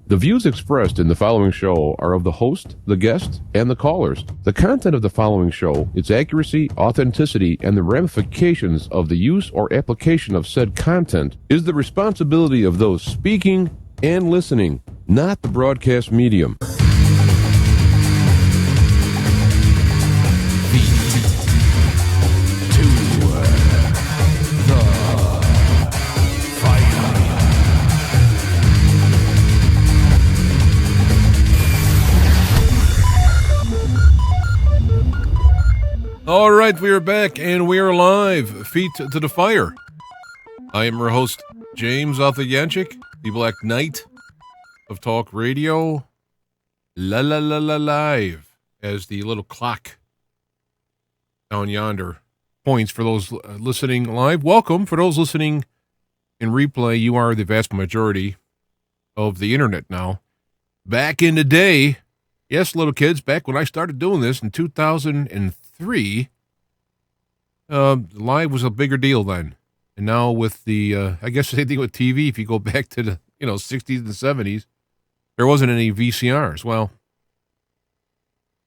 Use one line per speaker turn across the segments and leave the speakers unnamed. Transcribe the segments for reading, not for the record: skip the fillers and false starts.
The views expressed in the following show are of the host, the guest, and the callers. The content of the following show, its accuracy, authenticity, and the ramifications of the use or application of said content is the responsibility of those speaking and listening, not the broadcast medium.
All right, we are back, and we are live, feet to the fire. I am your host, James Yanchik, the Black Knight of Talk Radio, live, as the little clock down yonder points for those listening live. Welcome. For those listening in replay, you are the vast majority of the internet now. Back in the day, yes, little kids, back when I started doing this in 2003, live was a bigger deal then. And now with the, I guess the same thing with TV, if you go back to the, 60s and 70s, there wasn't any VCRs. Well,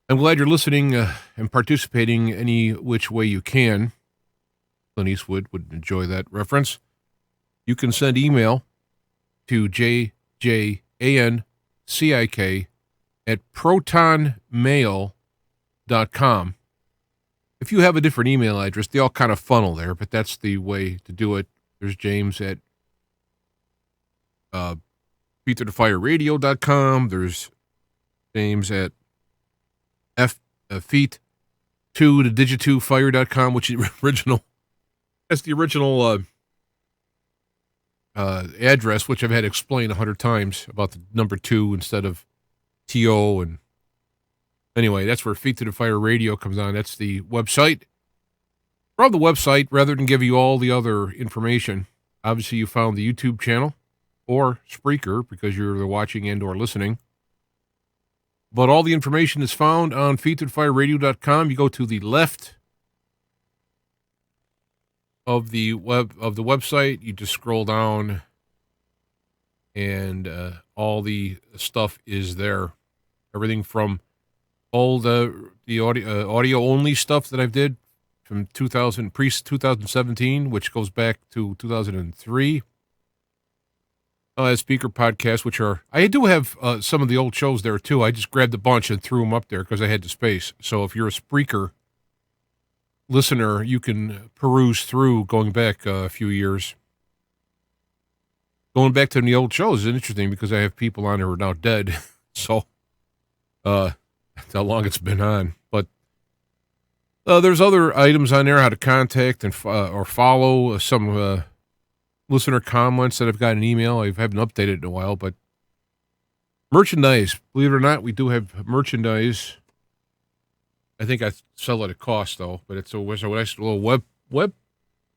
I'm glad you're listening and participating any which way you can. Clint Eastwood would enjoy that reference. You can send email to jjancik@protonmail.com. If you have a different email address, they all kind of funnel there, but that's the way to do it. There's James at feettothefireradio.com. There's James at feet2digit2fire.com, which is the original. That's the original address, which I've had explained 100 times about the number 2 instead of TO. And anyway, that's where Feet to the Fire Radio comes on. That's the website. From the website, rather than give you all the other information, obviously you found the YouTube channel or Spreaker because you're either watching and or listening. But all the information is found on feettothefireradio.com. You go to the left of the website, you just scroll down, and all the stuff is there. Everything from all the audio only stuff that I've did from 2017, which goes back to 2003. Speaker podcasts, which are, I do have some of the old shows there too. I just grabbed a bunch and threw them up there because I had the space. So if you're a Spreaker listener, you can peruse through going back a few years. Going back to the old shows is interesting because I have people on there who are now dead. So that's how long it's been on. But there's other items on there, how to contact and or follow some listener comments that I've got an email. I haven't updated it in a while, but merchandise. Believe it or not, we do have merchandise. I think I sell it at cost, though, but it's a nice little web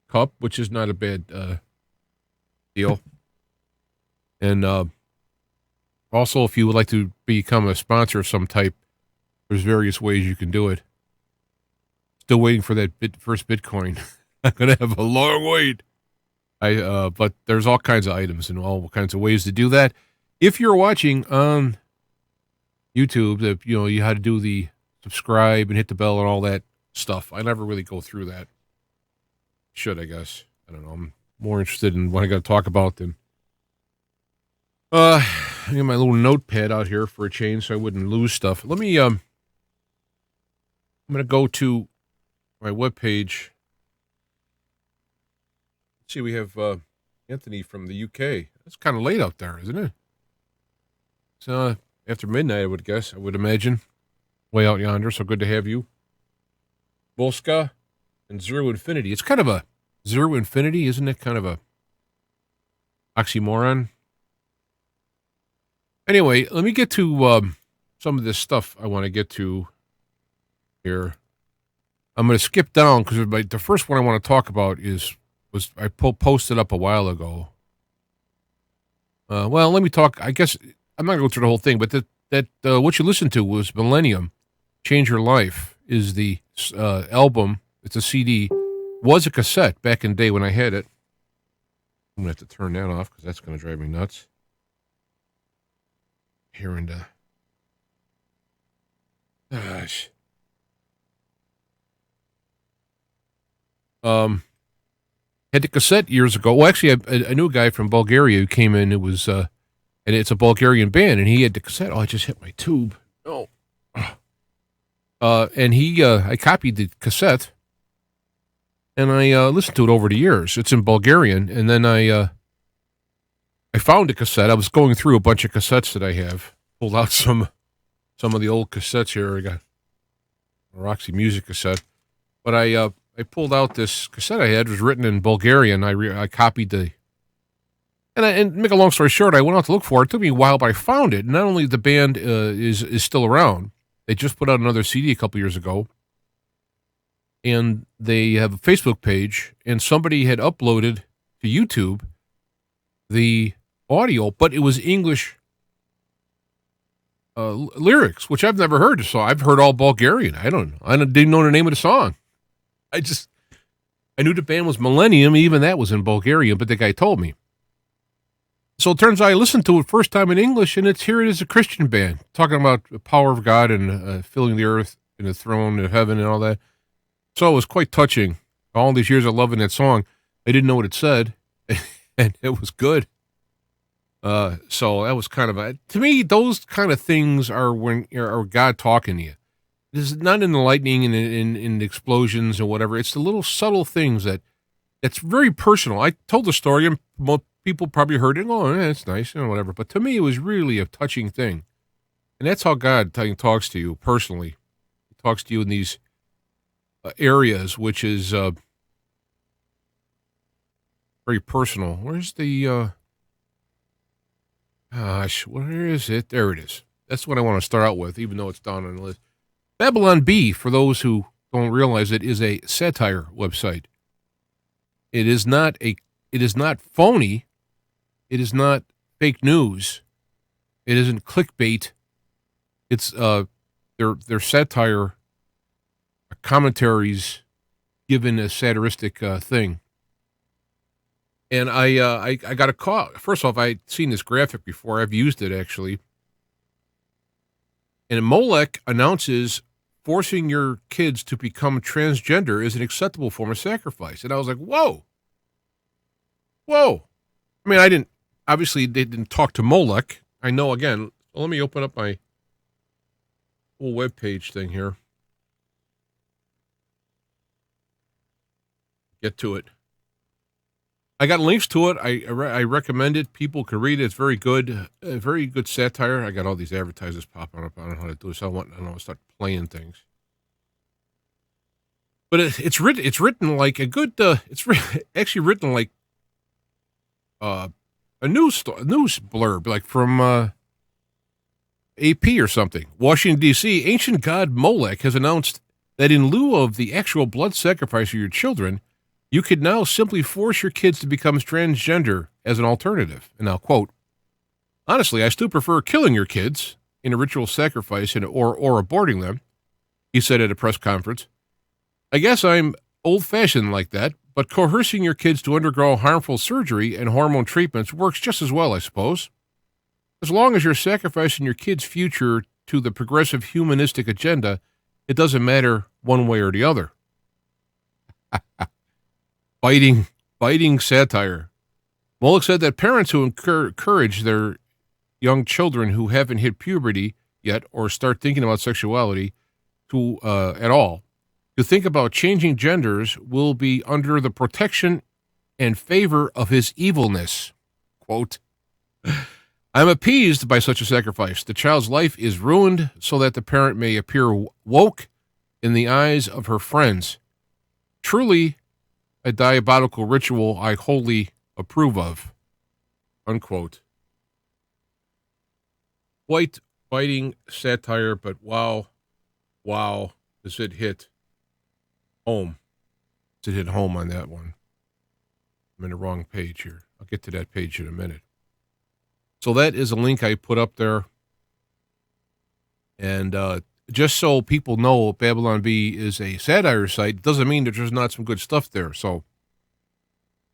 cup, which is not a bad deal. And also, if you would like to become a sponsor of some type, there's various ways you can do it. Still waiting for that first Bitcoin. I'm going to have a long wait. But there's all kinds of items and all kinds of ways to do that. If you're watching on YouTube, you how to do the subscribe and hit the bell and all that stuff. I never really go through that. Should, I guess. I don't know. I'm more interested in what I got to talk about than I got my little notepad out here for a change so I wouldn't lose stuff. Let me I'm going to go to my webpage. Let's see, we have Anthony from the UK. It's kind of late out there, isn't it? It's after midnight, I would guess. I would imagine. Way out yonder, so good to have you. Volska and Zero Infinity. It's kind of a Zero Infinity, isn't it? Kind of a oxymoron. Anyway, let me get to some of this stuff I want to get to here. I'm going to skip down because the first one I want to talk about was I posted up a while ago. Well, let me talk. I guess I'm not going to go through the whole thing, but that what you listened to was Millennium. Change Your Life is the album. It's a CD. Was a cassette back in the day when I had it. I'm going to have to turn that off because that's going to drive me nuts. here in the... Gosh. Had the cassette years ago. Well, actually, I knew a guy from Bulgaria who came in. It was, and it's a Bulgarian band, and he had the cassette. Oh, I just hit my tube. Oh. And I copied the cassette, and I listened to it over the years. It's in Bulgarian, and then I found a cassette. I was going through a bunch of cassettes that I have. Pulled out some of the old cassettes here. I got a Roxy Music cassette, but I pulled out this cassette I had. It was written in Bulgarian. I copied and make a long story short, I went out to look for it. It took me a while, but I found it. Not only the band is still around, they just put out another CD a couple years ago, and they have a Facebook page, and somebody had uploaded to YouTube the audio, but it was English lyrics, which I've never heard. So I've heard all Bulgarian. I didn't know the name of the song. I knew the band was Millennium. Even that was in Bulgarian, but the guy told me. So it turns out I listened to it first time in English, and here it is, a Christian band talking about the power of God and filling the earth and the throne of heaven and all that. So it was quite touching. All these years of loving that song, I didn't know what it said, and it was good. So that was kind of to me, those kind of things are God talking to you. This is not in the lightning and in the explosions and whatever. It's the little subtle things that's very personal. I told the story, and people probably heard it. Oh, it's nice and whatever. But to me, it was really a touching thing, and that's how God talks to you personally. He talks to you in these areas, which is very personal. Where's the? Gosh, where is it? There it is. That's what I want to start out with, even though it's down on the list. Babylon Bee, for those who don't realize it, is a satire website. It is not phony. It is not fake news. It isn't clickbait. It's their satire commentaries given a satiristic thing. And I got a call. First off, I'd seen this graphic before. I've used it, actually. And Molech announces forcing your kids to become transgender is an acceptable form of sacrifice. And I was like, whoa. Whoa. I mean, obviously, they didn't talk to Molech. I know, again, let me open up my whole webpage thing here. Get to it. I got links to it. I recommend it. People can read it. It's very good. Very good satire. I got all these advertisements popping up. I don't know how to do this. I want to start playing things. But it's written like a good. Actually written like a news blurb, like from AP or something. Washington D.C. Ancient god Molech has announced that in lieu of the actual blood sacrifice of your children, you could now simply force your kids to become transgender as an alternative. And I'll quote, honestly, I still prefer killing your kids in a ritual sacrifice or aborting them, he said at a press conference. I guess I'm old-fashioned like that, but coercing your kids to undergo harmful surgery and hormone treatments works just as well, I suppose. As long as you're sacrificing your kids' future to the progressive humanistic agenda, it doesn't matter one way or the other. Biting satire. Molech said that parents who encourage their young children who haven't hit puberty yet or start thinking about sexuality at all to think about changing genders will be under the protection and favor of his evilness. Quote, I'm appeased by such a sacrifice. The child's life is ruined so that the parent may appear woke in the eyes of her friends. Truly a diabolical ritual I wholly approve of. Unquote. Quite biting satire, but wow, does it hit home. Does it hit home on that one? I'm in the wrong page here. I'll get to that page in a minute. So that is a link I put up there. And just so people know, Babylon Bee is a satire site doesn't mean that there's not some good stuff there. So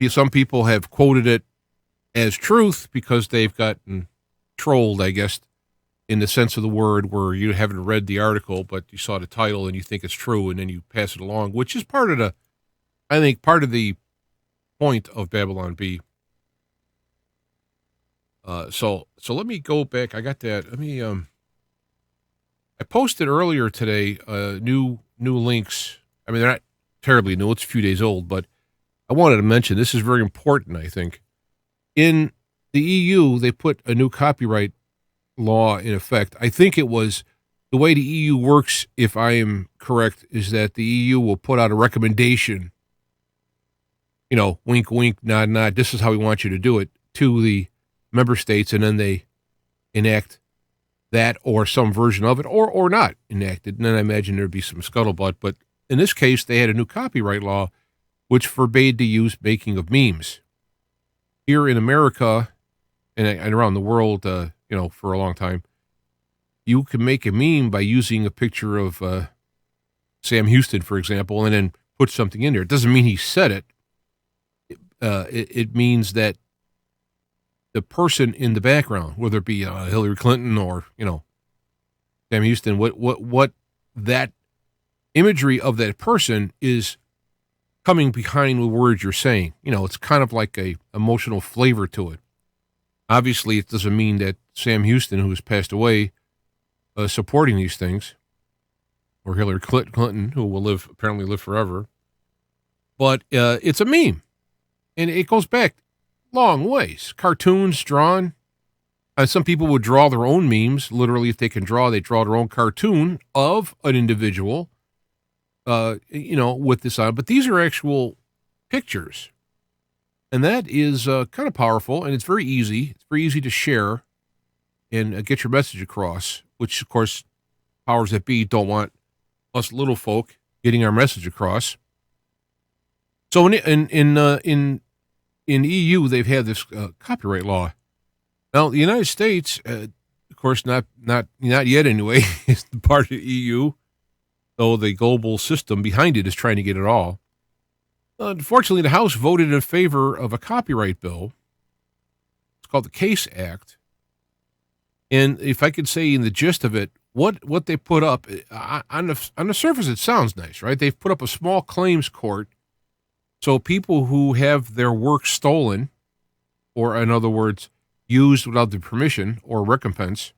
some people have quoted it as truth because they've gotten trolled, I guess, in the sense of the word, where you haven't read the article, but you saw the title and you think it's true, and then you pass it along, which is part of the point of Babylon Bee. So let me go back. I got that. I posted earlier today, new links. I mean, they're not terribly new. It's a few days old, but I wanted to mention, this is very important, I think. In the EU, they put a new copyright law in effect. I think it was the way the EU works, if I am correct, is that the EU will put out a recommendation, wink, wink, nod, nod. This is how we want you to do it, to the member states, and then they enact that or some version of it, or not enacted. And then I imagine there'd be some scuttlebutt. But in this case, they had a new copyright law which forbade the making of memes. Here in America and around the world, for a long time, you can make a meme by using a picture of Sam Houston, for example, and then put something in there. It doesn't mean he said it. It means that the person in the background, whether it be Hillary Clinton or Sam Houston, what that imagery of that person is coming behind the words you're saying. It's kind of like a emotional flavor to it. Obviously, it doesn't mean that Sam Houston, who has passed away, supporting these things, or Hillary Clinton, who will apparently live forever. But it's a meme, and it goes back long ways. Cartoons drawn. Some people would draw their own memes. Literally, if they can draw, they draw their own cartoon of an individual, with this on. But these are actual pictures. And that is kind of powerful, and it's very easy. It's very easy to share and get your message across, which, of course, powers that be don't want us little folk getting our message across. So in EU, they've had this copyright law. Now, the United States, of course, not yet anyway, is part of the EU, though the global system behind it is trying to get it all. Unfortunately, the House voted in favor of a copyright bill. It's called the CASE Act. And if I could say in the gist of it, what they put up, on the surface, it sounds nice, right? They've put up a small claims court. So people who have their work stolen, or in other words, used without the permission or recompense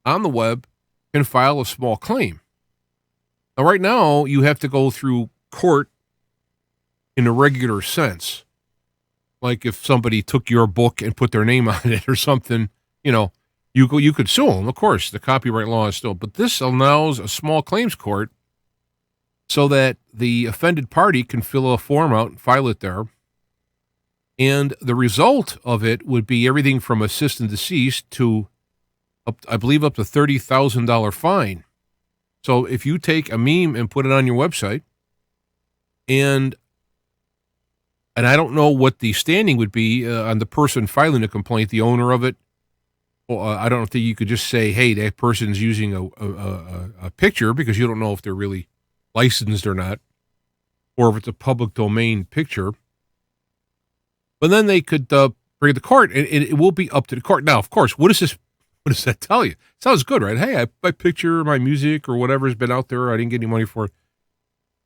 on the web, can file a small claim. Now, right now, you have to go through court in a regular sense. Like if somebody took your book and put their name on it or something, you could sue them. Of course, the copyright law is still, but this allows a small claims court so that the offended party can fill a form out and file it there. And the result of it would be everything from assist and deceased to, I believe, up to $30,000 fine. So if you take a meme and put it on your website, and I don't know what the standing would be on the person filing the complaint, the owner of it. Well, I don't think you could just say, hey, that person's using a picture, because you don't know if they're really licensed or not, or if it's a public domain picture. But then they could bring it to court, and it will be up to the court. Now, of course, what does that tell you? It sounds good, right? Hey, my picture, my music, or whatever's been out there, I didn't get any money for it.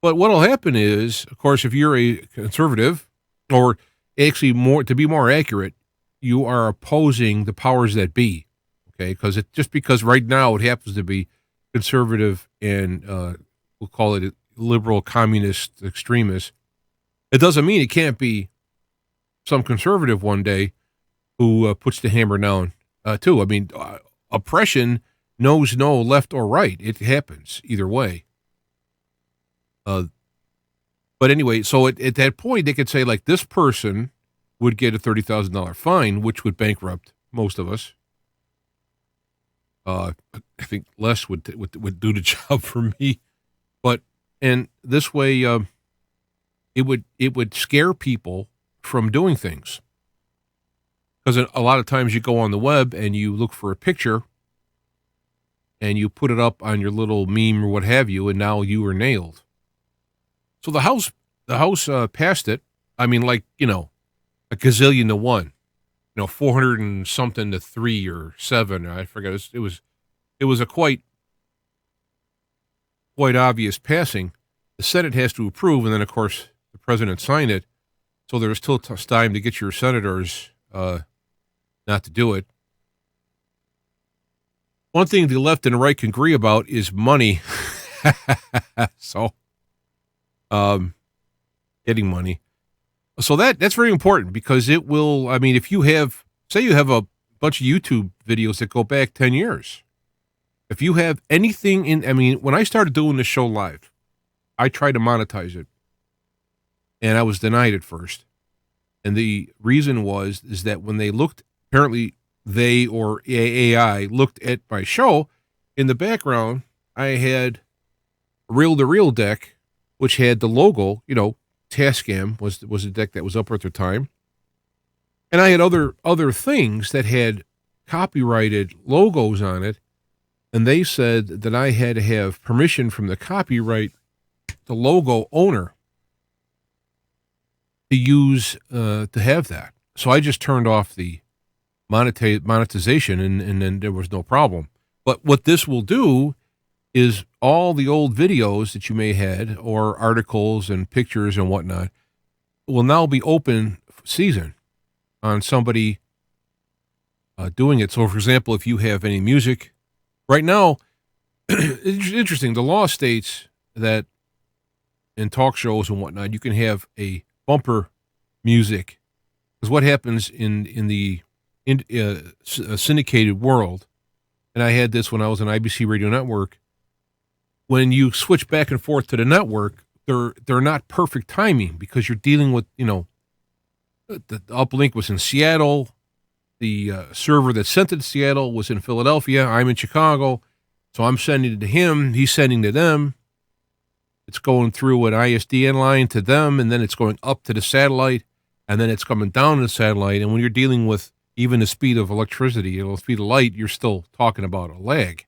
But what'll happen is, of course, if you're a conservative, or actually to be more accurate, you are opposing the powers that be, okay? Because right now it happens to be conservative and we'll call it liberal, communist, extremist. It doesn't mean it can't be some conservative one day who puts the hammer down, too. I mean, oppression knows no left or right. It happens either way. But anyway, so at that point, they could say, like, this person would get a $30,000 fine, which would bankrupt most of us. I think less would do the job for me. And this way, it would scare people from doing things. Because a lot of times you go on the web and you look for a picture and you put it up on your little meme or what have you, and now you are nailed. So the House passed it. I mean, like, a gazillion to one, 400 and something to 3 or 7. I forget. It was it was a quite obvious passing. The Senate has to approve, and then, of course, the president signed it. So there's still time to get your senators not to do it. One thing the left and the right can agree about is money. So, getting money. So that's very important because it will, I mean, if you have, say you have a bunch of YouTube videos that go back 10 years. If you have anything in, I mean, when I started doing this show live, I tried to monetize it. And I was denied at first. And the reason is that when they looked, apparently they or AI looked at my show, in the background, I had a reel-to-reel deck, which had the logo, Tascam was a deck that was up at the time. And I had other things that had copyrighted logos on it. And they said that I had to have permission from the logo owner to use, to have that. So I just turned off the monetization and then there was no problem. But what this will do is all the old videos that you may had or articles and pictures and whatnot will now be open season on somebody doing it. So, for example, if you have any music, right now, it's interesting, the law states that in talk shows and whatnot, you can have a bumper music. Because what happens in the syndicated world, and I had this when I was on IBC Radio Network, when you switch back and forth to the network, they're not perfect timing because you're dealing with, the uplink was in Seattle, the server that sent it to Seattle was in Philadelphia, I'm in Chicago, so I'm sending it to him, he's sending to them. It's going through an ISDN line to them, and then it's going up to the satellite, and then it's coming down to the satellite. And when you're dealing with even the speed of electricity, the speed of light, you're still talking about a lag.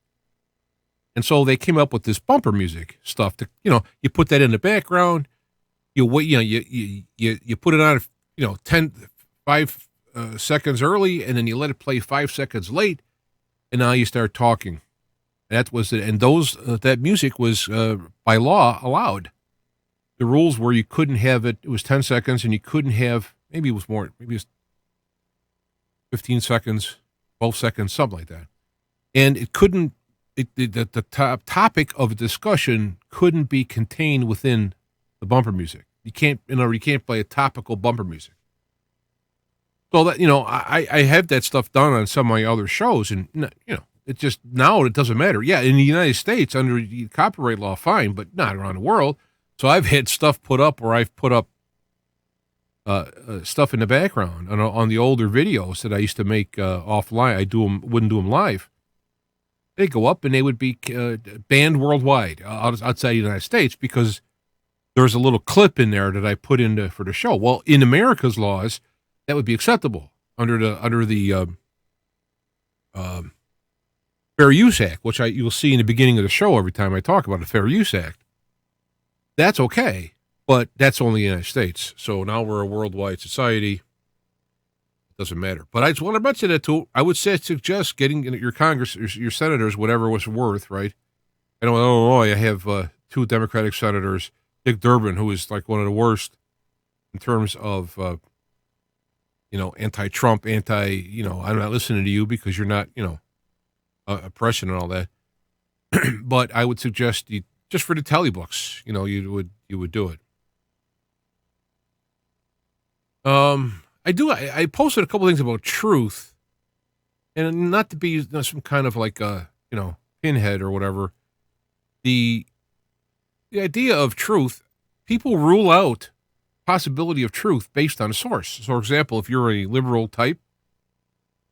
And so they came up with this bumper music stuff. To, you put that in the background. You wait. You put it on. 5 seconds early, and then you let it play 5 seconds late, and now you start talking. That was it. And that music was by law allowed. The rules were you couldn't have it. It was 10 seconds, and you couldn't have. Maybe it was more. Maybe it was 15 seconds, 12 seconds, something like that. And it couldn't. The topic of discussion couldn't be contained within the bumper music. You can't play a topical bumper music. So that I have that stuff done on some of my other shows, and it just now it doesn't matter. Yeah, in the United States under the copyright law, fine, but not around the world. So I've had stuff put up where I've put up stuff in the background on the older videos that I used to make offline. Wouldn't do them live. They go up and they would be banned worldwide outside the United States because there's a little clip in there that I put in for the show. Well, in America's laws, that would be acceptable under the Fair Use Act, which you'll see in the beginning of the show every time I talk about the Fair Use Act. That's okay, but that's only the United States. So now we're a worldwide society. It doesn't matter. But I just want to mention that too. I would suggest getting your Congress, your senators, whatever it was worth, right? I know in Illinois, I have 2 Democratic senators, Dick Durbin, who is like one of the worst in terms of, anti-Trump, I'm not listening to you because you're not, oppression and all that. But I would suggest just for the tally books, you would do it. I posted a couple things about truth, and not to be some kind of like pinhead or whatever. The idea of truth, people rule out possibility of truth based on a source. So, for example, if you're a liberal type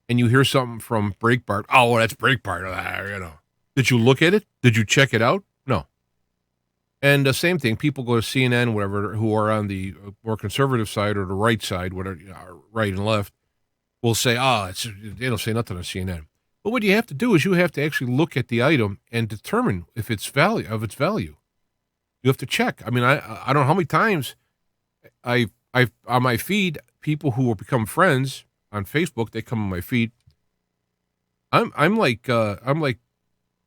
and you hear something from Breitbart, oh, that's Breitbart, Did you look at it? Did you check it out? No. And the same thing, people go to CNN, whatever, who are on the more conservative side or the right side, whatever, right and left, will say, they don't say nothing on CNN. But what you have to do is you have to actually look at the item and determine if it's value. You have to check. I mean, I don't know how many times I've on my feed, people who will become friends on Facebook, they come on my feed. I'm like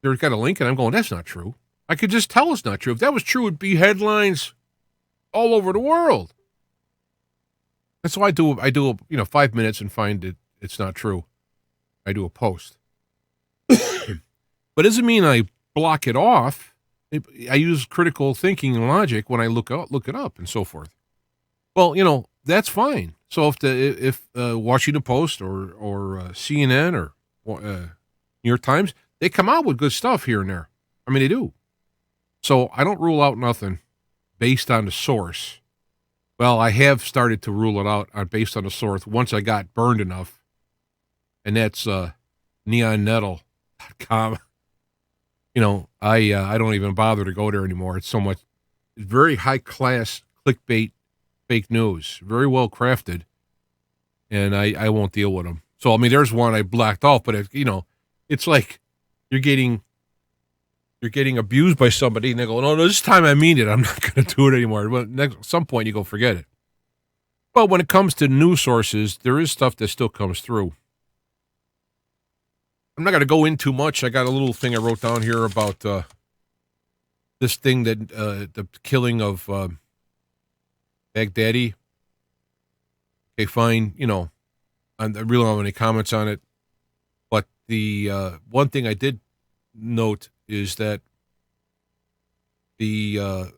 There's got a link, and I'm going, that's not true. I could just tell it's not true. If that was true, it'd be headlines all over the world. And so I do 5 minutes and find it's not true. I do a post. But it doesn't mean I block it off. I use critical thinking and logic when I look it up and so forth. Well, that's fine. So if Washington Post or CNN or New York Times, they come out with good stuff here and there. I mean, they do. So I don't rule out nothing based on the source. Well, I have started to rule it out based on the source once I got burned enough, and that's neonnettle.com. I don't even bother to go there anymore. It's very high class clickbait, fake news, very well crafted, and I won't deal with them. So I mean, there's one I blacked off, but it's like you're getting abused by somebody, and they go, no, this time I mean it. I'm not going to do it anymore. But at some point, you go, forget it. But when it comes to news sources, there is stuff that still comes through. I'm not going to go in too much. I got a little thing I wrote down here about this thing that the killing of Baghdadi. Okay, fine. I really don't have any comments on it. But the one thing I did note is that the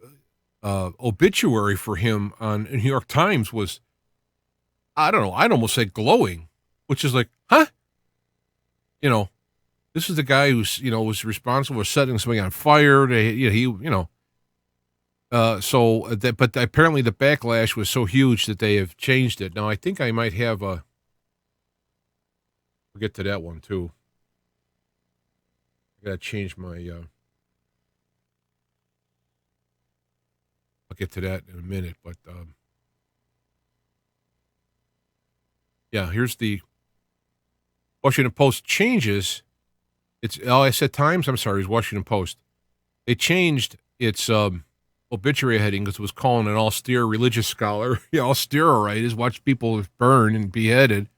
obituary for him on New York Times was, I don't know, I'd almost say glowing, which is like, huh? This is the guy who's, was responsible for setting somebody on fire. But apparently the backlash was so huge that they have changed it. Now, I think I might have we'll get to that one too. I got to change my, I'll get to that in a minute, but, yeah, here's the Washington Post changes. I said Times. I'm sorry, it's Washington Post. They changed its obituary heading because it was calling an austere religious scholar. Yeah, austere, all right, is watch people burn and beheaded.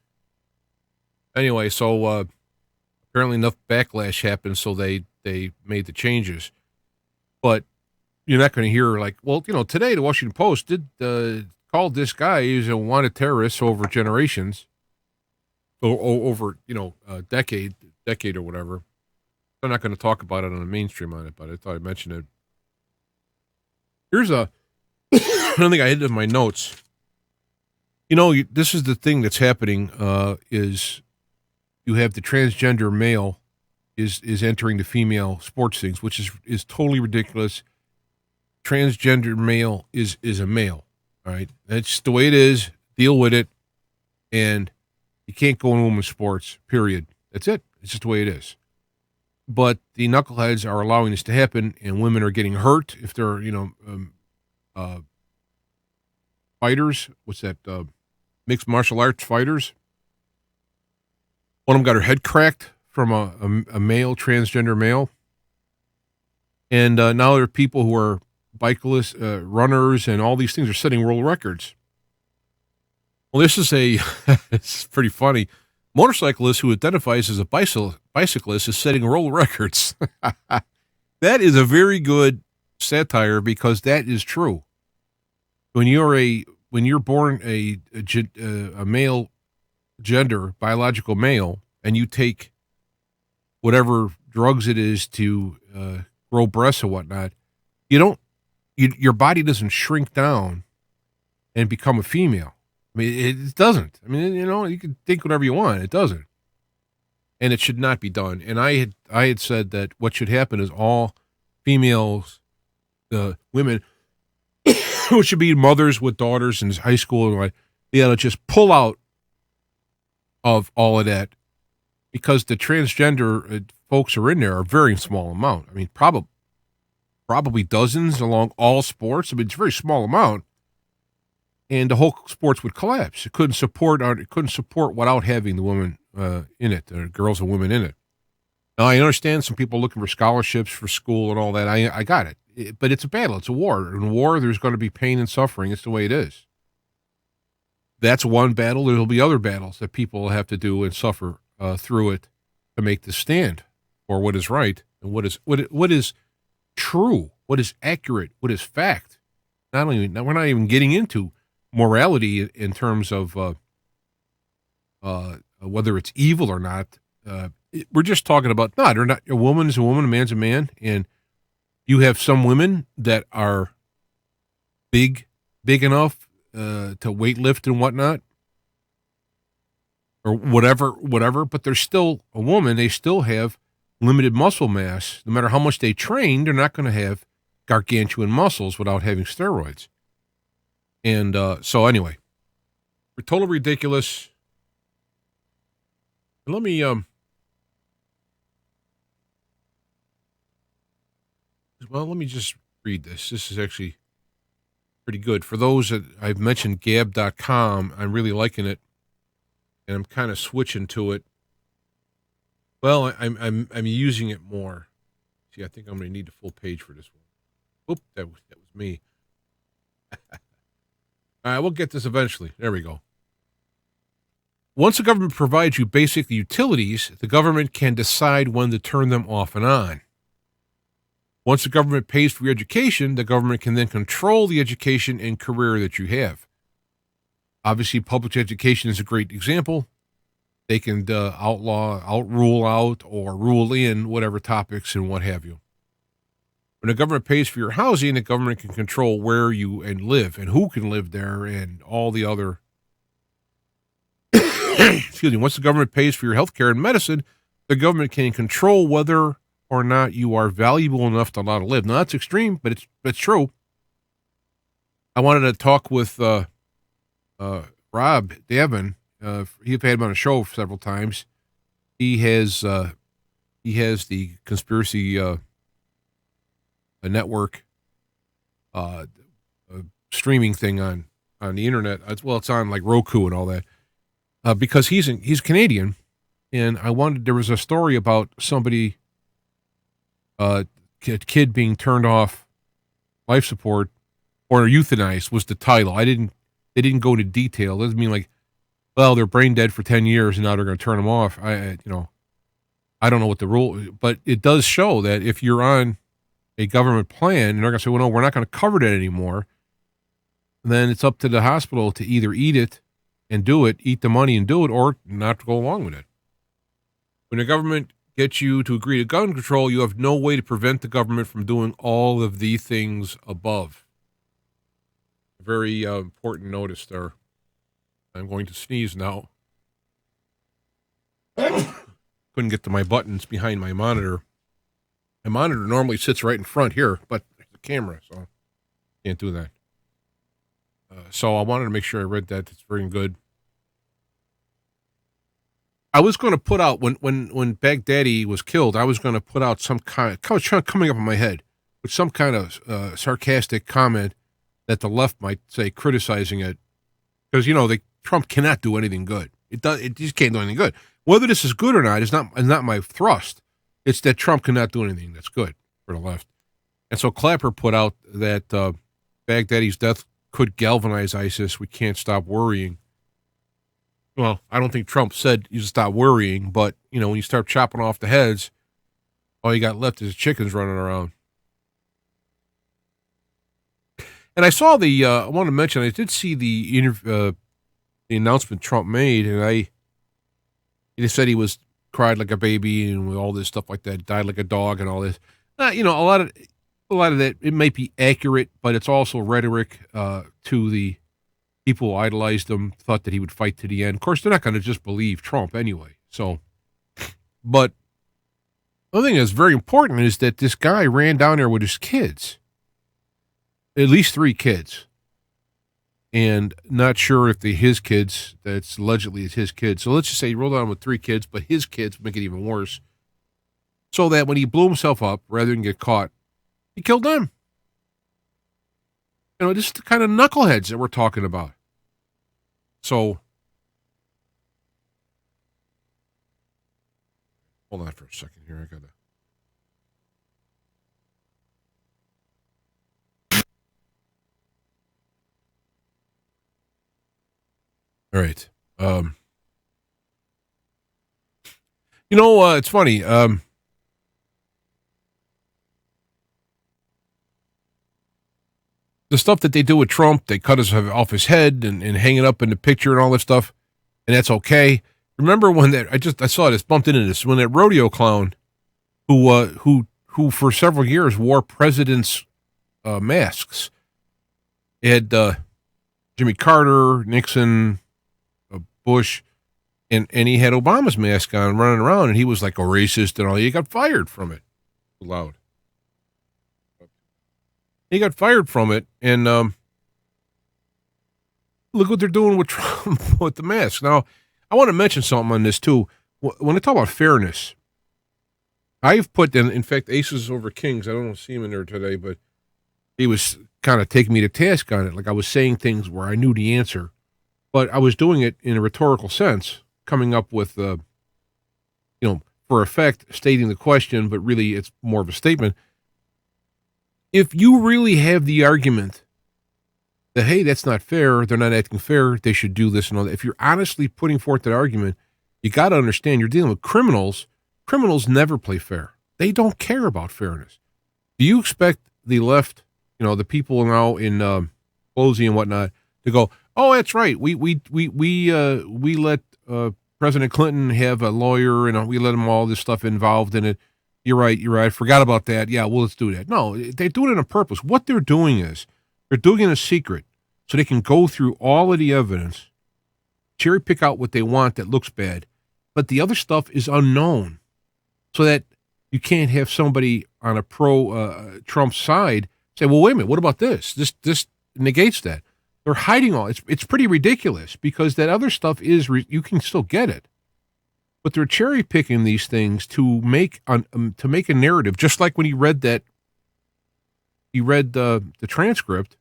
Anyway, so apparently enough backlash happened, so they made the changes. But you're not going to hear like, well, today the Washington Post did called this guy who's a wanted terrorist over generations, or over a decade or whatever. I'm not going to talk about it on the mainstream on it, but I thought I'd mention it. Here's I don't think I had it in my notes. This is the thing that's happening, is you have the transgender male is entering the female sports things, which is totally ridiculous. Transgender male is a male, all right? That's the way it is. Deal with it, and you can't go in women's sports, period. That's it. It's just the way it is. But the knuckleheads are allowing this to happen, and women are getting hurt if they're, fighters. What's that? Mixed martial arts fighters. One of them got her head cracked from a male, transgender male. And now there are people who are bicyclists, runners, and all these things are setting world records. Well, this is it's pretty funny. Motorcyclist who identifies as a bicyclist is setting world records. That is a very good satire because that is true. When you're born a male gender, biological male, and you take whatever drugs it is to grow breasts or whatnot, your body doesn't shrink down and become a female. I mean, it doesn't. I mean, you can think whatever you want. It doesn't. And it should not be done. And I had said that what should happen is all females, women, who should be mothers with daughters in high school, and they ought to just pull out of all of that, because the transgender folks who are in there are a very small amount. I mean, probably dozens along all sports. I mean, it's a very small amount. And the whole sports would collapse. It couldn't support without having the women in it, the girls and women in it. Now, I understand some people looking for scholarships for school and all that. I got it. But it's a battle. It's a war. In war, there's going to be pain and suffering. It's the way it is. That's one battle. There'll be other battles that people will have to do and suffer through it to make the stand for what is right. and what is true, what is accurate, what is fact. We're not even getting into morality in terms of whether it's evil or not. We're just talking about they're not. A woman is a woman, a man's a man, and you have some women that are big enough to weightlift and whatnot, or whatever. But they're still a woman. They still have limited muscle mass. No matter how much they train, they're not going to have gargantuan muscles without having steroids. And so anyway, we're totally ridiculous. And let me let me just read this. This is actually pretty good. For those that I've mentioned gab.com, I'm really liking it, and I'm kind of switching to it. Well, I'm using it more. See, I think I'm going to need the full page for this one. Oop, that was me. All right, we'll get this eventually. There we go. Once the government provides you basic utilities, the government can decide when to turn them off and on. Once the government pays for your education, the government can then control the education and career that you have. Obviously, public education is a great example. They can rule out, or rule in whatever topics and what have you. When the government pays for your housing, the government can control where you live and who can live there and all the other. Excuse me. Once the government pays for your health care and medicine, the government can control whether or not you are valuable enough to allow to live. Now, that's extreme, but it's true. I wanted to talk with Rob Davin. He's had him on a show several times. He has the conspiracy network streaming thing on the internet. Well, it's on like Roku and all that. Because he's Canadian, and there was a story about somebody, kid being turned off life support or euthanized was the title. They didn't go into detail. It doesn't mean like, well, they're brain dead for 10 years and now they're going to turn them off. I don't know what the rule, but it does show that if you're on a government plan and they're going to say, well, no, we're not going to cover that anymore, then it's up to the hospital to either eat the money and do it, or not go along with it. When the government gets you to agree to gun control, you have no way to prevent the government from doing all of the things above. A very important notice there. I'm going to sneeze now. Couldn't get to my buttons behind my monitor. My monitor normally sits right in front here, but there's a camera, so can't do that. So I wanted to make sure I read that. It's very good. I was going to put out, when Baghdadi was killed, I was going to put out some kind of, coming up in my head, with some kind of sarcastic comment that the left might say, criticizing it. Because, Trump cannot do anything good. It just can't do anything good. Whether this is good or not is not my thrust. It's that Trump cannot do anything that's good for the left. And so Clapper put out that Baghdadi's death could galvanize ISIS. We can't stop worrying. Well, I don't think Trump said you should stop worrying, but, when you start chopping off the heads, all you got left is chickens running around. And I saw I want to mention, I did see the announcement Trump made, and he said he cried like a baby and all this stuff like that, died like a dog and all this. A lot of that, it might be accurate, but it's also rhetoric to the people who idolized him, thought that he would fight to the end. Of course, they're not going to just believe Trump anyway. So, but the other thing that's very important is that this guy ran down there with his kids, at least 3 kids, and not sure if his kids, that's allegedly is his kids. So let's just say he rolled down with 3 kids, but his kids make it even worse. So that when he blew himself up, rather than get caught, he killed them. This is the kind of knuckleheads that we're talking about. So, hold on for a second here. I got to. All right. It's funny. the stuff that they do with Trump, they cut his off his head and hang it up in the picture and all that stuff, and that's okay. Remember when I saw this, bumped into this, when that rodeo clown who for several years wore presidents' masks. It had Jimmy Carter, Nixon, Bush, and he had Obama's mask on running around, and he was like a racist and all. He got fired from it. Loud. He got fired from it, and look what they're doing with Trump with the mask. Now, I want to mention something on this, too. When I talk about fairness, I've put, in fact, Aces Over Kings, I don't see him in there today, but he was kind of taking me to task on it. Like I was saying things where I knew the answer, but I was doing it in a rhetorical sense, coming up with, for effect, stating the question, but really it's more of a statement. If you really have the argument that, hey, that's not fair, they're not acting fair, they should do this and all that, if you're honestly putting forth that argument, you got to understand you're dealing with criminals. Criminals never play fair. They don't care about fairness. Do you expect the left, the people now in Pelosi and whatnot, to go, oh, that's right, we let President Clinton have a lawyer and we let him all this stuff involved in it. You're right. I forgot about that. Yeah, well, let's do that. No, they do it on purpose. What they're doing is they're doing it in a secret so they can go through all of the evidence, cherry pick out what they want that looks bad, but the other stuff is unknown. So that you can't have somebody on a pro-Trump side say, well, wait a minute, what about this? This negates that. They're hiding all. It's pretty ridiculous because that other stuff you can still get it. But they're cherry-picking these things to make a narrative, just like when he read the transcript.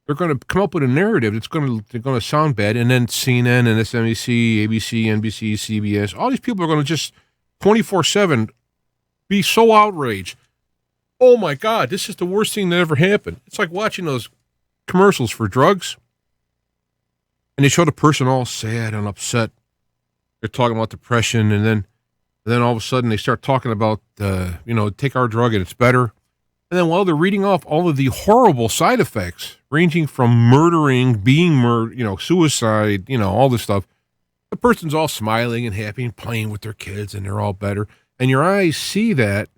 They're going to come up with a narrative they're going to sound bad, and then CNN, MSNBC, ABC, NBC, CBS, all these people are going to just 24/7 be so outraged. Oh my God, this is the worst thing that ever happened. It's like watching those commercials for drugs, and they show the person all sad and upset. They're talking about depression, and then all of a sudden they start talking about take our drug and it's better. And then while they're reading off all of the horrible side effects, ranging from murdering, being murdered, suicide, all this stuff, the person's all smiling and happy and playing with their kids, and they're all better. And your eyes see that,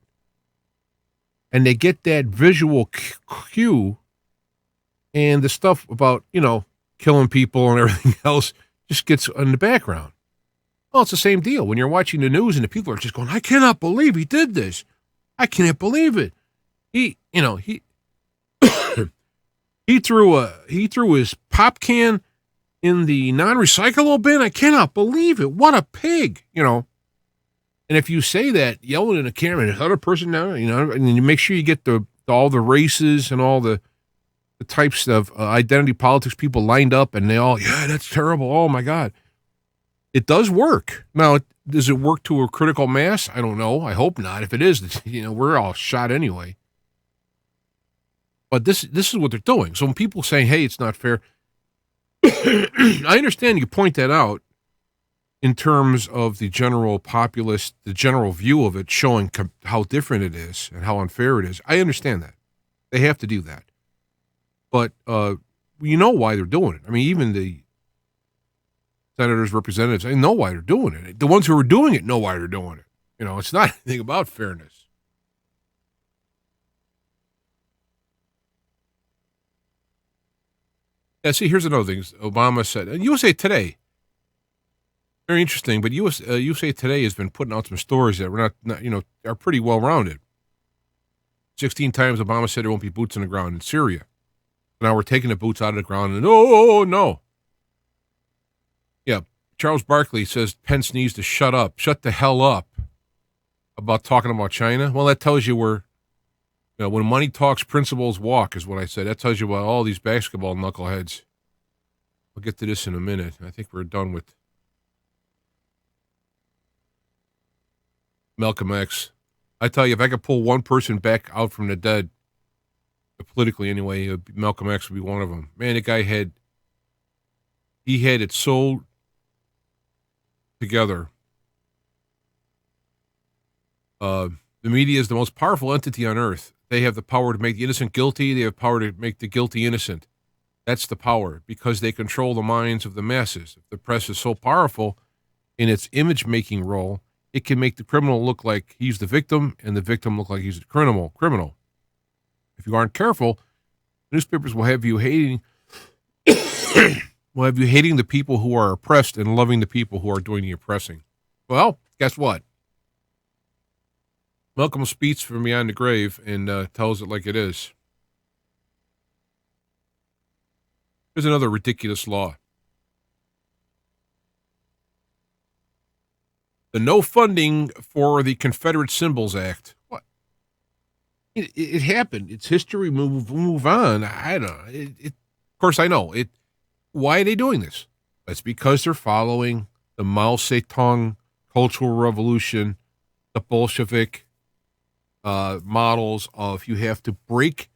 and they get that visual cue, and the stuff about, killing people and everything else just gets in the background. Well, it's the same deal. When you're watching the news and the people are just going, I cannot believe he did this. I can't believe it. He he threw his pop can in the non-recyclable bin. I cannot believe it. What a pig, And if you say that, yelling in the camera, and the other person now, and you make sure you get all the races and all the types of identity politics people lined up, and they all, yeah, that's terrible. Oh my God. It does work. Now, does it work to a critical mass? I don't know. I hope not. If it is, we're all shot anyway. But this is what they're doing. So when people say, hey, it's not fair, I understand you point that out in terms of the general populace, the general view of it, showing how different it is and how unfair it is. I understand that. They have to do that. But you know why they're doing it. I mean, even the senators, representatives, they know why they're doing it. The ones who are doing it know why they're doing it. It's not anything about fairness. Yeah, see, here's another thing. Obama said, and USA Today, very interesting, but USA Today has been putting out some stories that we're not are pretty well-rounded. 16 times Obama said there won't be boots on the ground in Syria. Now we're taking the boots out of the ground, and no. Yeah, Charles Barkley says Pence needs to shut the hell up about talking about China. Well, that tells you when money talks, principles walk, is what I said. That tells you about all these basketball knuckleheads. We'll get to this in a minute. I think we're done with Malcolm X. I tell you, if I could pull one person back out from the dead, politically anyway, Malcolm X would be one of them. Man, the guy had it so together. The media is the most powerful entity on earth. They have the power to make the innocent guilty. They have power to make the guilty innocent. That's the power, because they control the minds of the masses. If the press is so powerful in its image-making role, it can make the criminal look like he's the victim and the victim look like he's the criminal. If you aren't careful, newspapers will have you hating the people who are oppressed and loving the people who are doing the oppressing. Well, guess what? Malcolm speaks from beyond the grave and tells it like it is. Here's another ridiculous law. The No Funding for the Confederate Symbols Act. What? It happened. It's history. Move on. I don't know. Of course, I know it. Why are they doing this? It's because they're following the Mao Zedong Cultural Revolution, the Bolshevik models of you have to break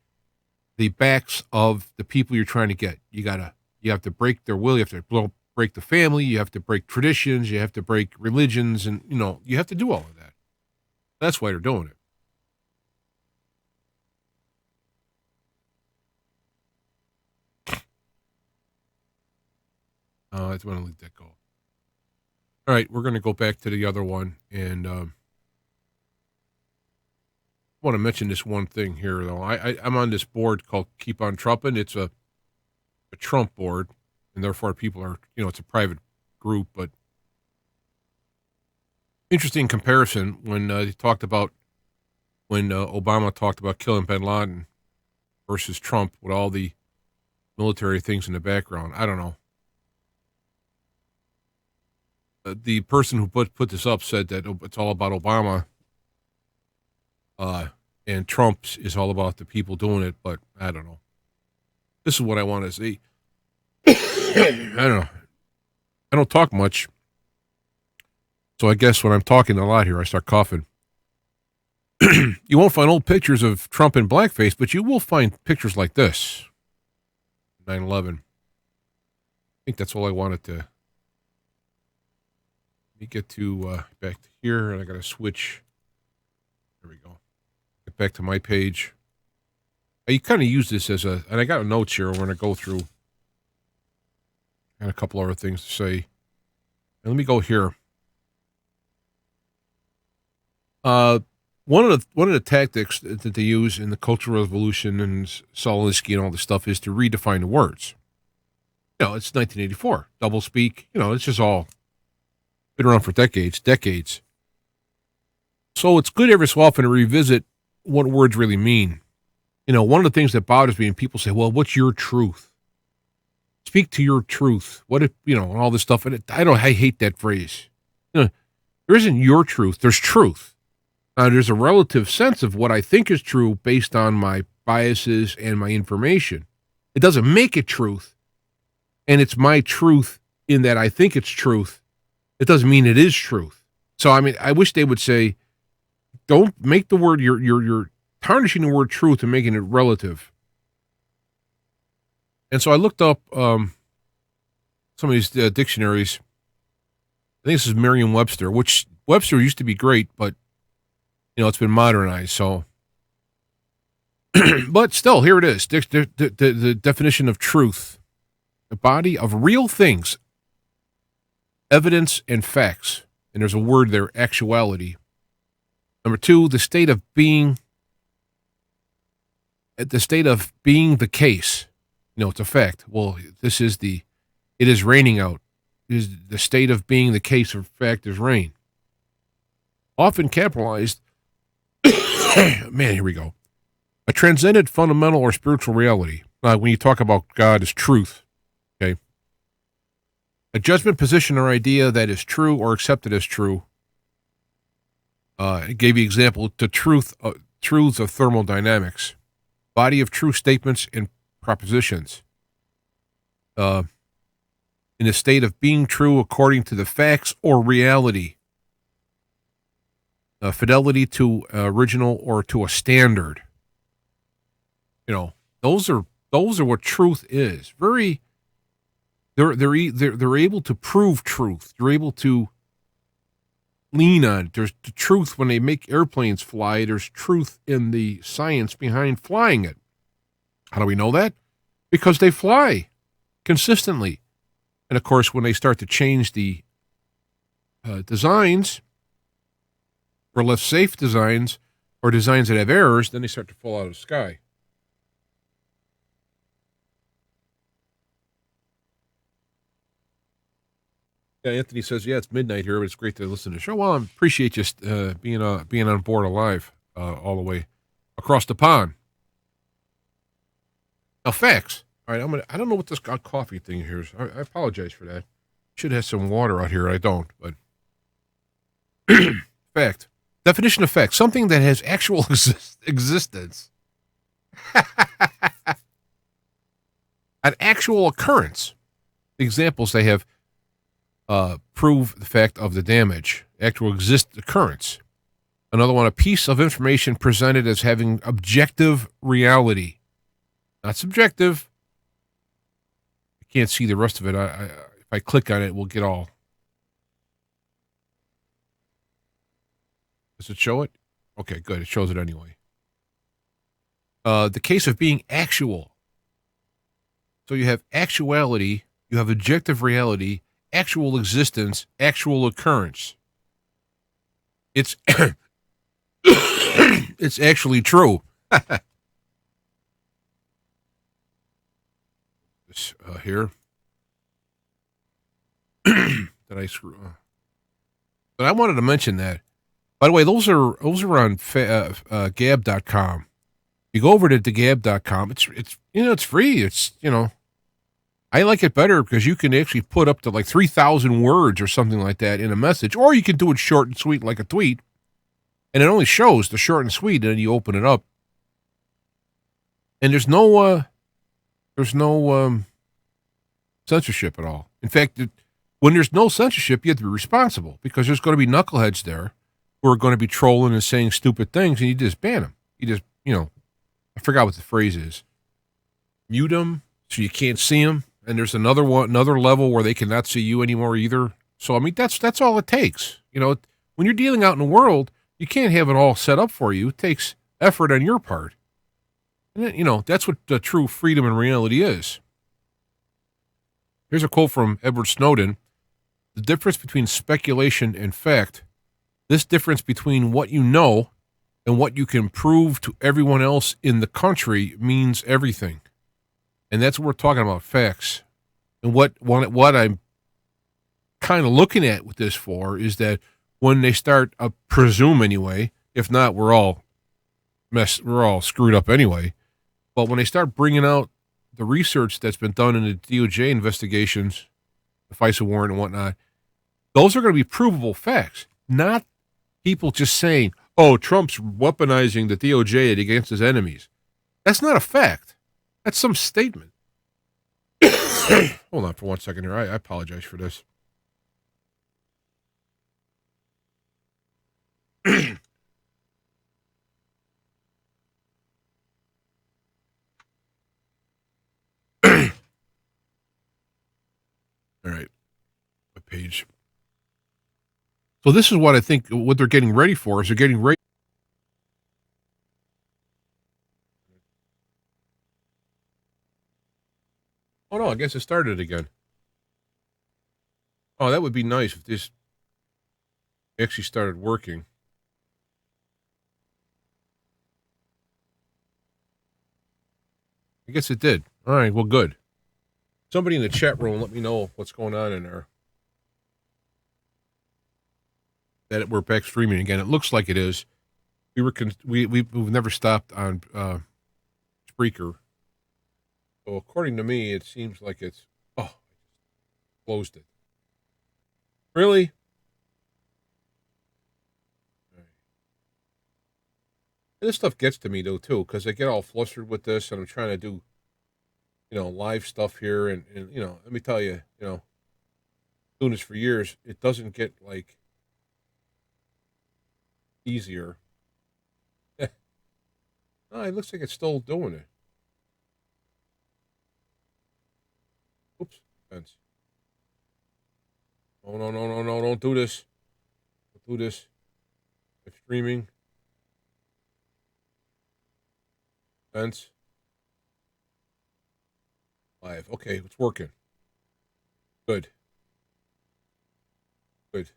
the backs of the people you're trying to get. You have to break their will. You have to break the family. You have to break traditions. You have to break religions, and you have to do all of that. That's why they're doing it. I want to leave that go. All right, we're going to go back to the other one, and I want to mention this one thing here, though. I'm on this board called Keep on Trumpin'. It's a Trump board, and therefore people are, it's a private group, but interesting comparison when they talked about when Obama talked about killing bin Laden versus Trump with all the military things in the background. I don't know. The person who put this up said that it's all about Obama, and Trump's is all about the people doing it, but I don't know. This is what I want to see. I don't know. I don't talk much, so I guess when I'm talking a lot here, I start coughing. You won't find old pictures of Trump in blackface, but you will find pictures like this. 9/11. I think that's all I wanted to. Let me get to back to here, and I got to switch. There we go. Get back to my page. You kind of use this and I got notes here. I'm going to go through. Got a couple other things to say. And let me go here. One of the tactics that they use in the Cultural Revolution and Solinsky and all this stuff is to redefine the words. It's 1984. Doublespeak. It's just all been around for decades. So it's good every so often to revisit what words really mean. One of the things that bothers me, and people say, well, what's your truth? Speak to your truth. What if, and all this stuff. And I hate that phrase. There isn't your truth. There's truth. Now, there's a relative sense of what I think is true based on my biases and my information. It doesn't make it truth. And it's my truth in that I think it's truth. It doesn't mean it is truth. So, I wish they would say, don't make the word, you're tarnishing the word truth and making it relative. And so I looked up some of these dictionaries. I think this is Merriam-Webster, which Webster used to be great, but, it's been modernized. So, but still, here it is. The definition of truth: the body of real things, evidence and facts. And there's a word there, actuality. Number 2, the state of being the case. It's a fact. Well, it is raining out. It is the state of being the case or fact is rain. Often capitalized. Man, here we go. A transcendent, fundamental, or spiritual reality. When you talk about God as truth, okay? A judgment, position, or idea that is true or accepted as true. It gave you example to truths of thermodynamics. Body of true statements and propositions. In a state of being true according to the facts or reality. Fidelity to original or to a standard. Those are what truth is. They're able to prove truth. They're able to lean on. There's the truth when they make airplanes fly. There's truth in the science behind flying it. How do we know that? Because they fly consistently. And of course, when they start to change the designs, or less safe designs, or designs that have errors, then they start to fall out of the sky. Yeah, Anthony says, yeah, it's midnight here, but it's great to listen to the show. Well, I appreciate you being on board alive all the way across the pond. Now, facts. All right, I don't know what this coffee thing here is. I apologize for that. Should have some water out here. I don't, but fact. Definition of fact. Something that has actual existence. An actual occurrence. The examples they have prove the fact of the damage. Actual occurrence. Another one, a piece of information presented as having objective reality. Not subjective. I can't see the rest of it. If I click on it, we'll get all. Does it show it? Okay, good. It shows it anyway. The case of being actual. So you have actuality, you have objective reality, actual existence, actual occurrence. It's it's actually true. This here. Did I screw? But I wanted to mention that. By the way, those are on gab.com. You go over to gab.com. It's free. It's I like it better because you can actually put up to like 3,000 words or something like that in a message, or you can do it short and sweet like a tweet, and it only shows the short and sweet, and then you open it up, and there's no censorship at all. In fact, when there's no censorship, you have to be responsible because there's going to be knuckleheads there who are going to be trolling and saying stupid things, and you just ban them. You just, I forgot what the phrase is. Mute them so you can't see them, and there's another level where they cannot see you anymore either. So, I mean, that's all it takes. When you're dealing out in the world, you can't have it all set up for you. It takes effort on your part. And then, that's what true freedom and reality is. Here's a quote from Edward Snowden. The difference between speculation and fact, this difference between what you know and what you can prove to everyone else in the country means everything. And that's what we're talking about, facts. And what I'm kind of looking at with this for is that when they start, presume anyway, if not, we're all screwed up anyway. But when they start bringing out the research that's been done in the DOJ investigations, the FISA warrant and whatnot, those are going to be provable facts, not people just saying, oh, Trump's weaponizing the DOJ against his enemies. That's not a fact. That's some statement. Hold on for 1 second here. I apologize for this. All right. A page. So this is what I think what they're getting ready for is they're getting ready. Oh, no, I guess it started again. Oh, that would be nice if this actually started working. I guess it did. All right, well, good. Somebody in the chat room, let me know what's going on in there. That we're back streaming again. It looks like it is. We've never stopped on Spreaker. So according to me, it seems like it's. Oh, I closed it. Really? Right. This stuff gets to me though too, because I get all flustered with this, and I'm trying to do, live stuff here, and let me tell you, doing this for years, it doesn't get like easier. Oh, it looks like it's still doing it. Oops, fence. Oh, no, don't do this. do this. Live streaming. Events. Live. Okay, it's working. Good. Good.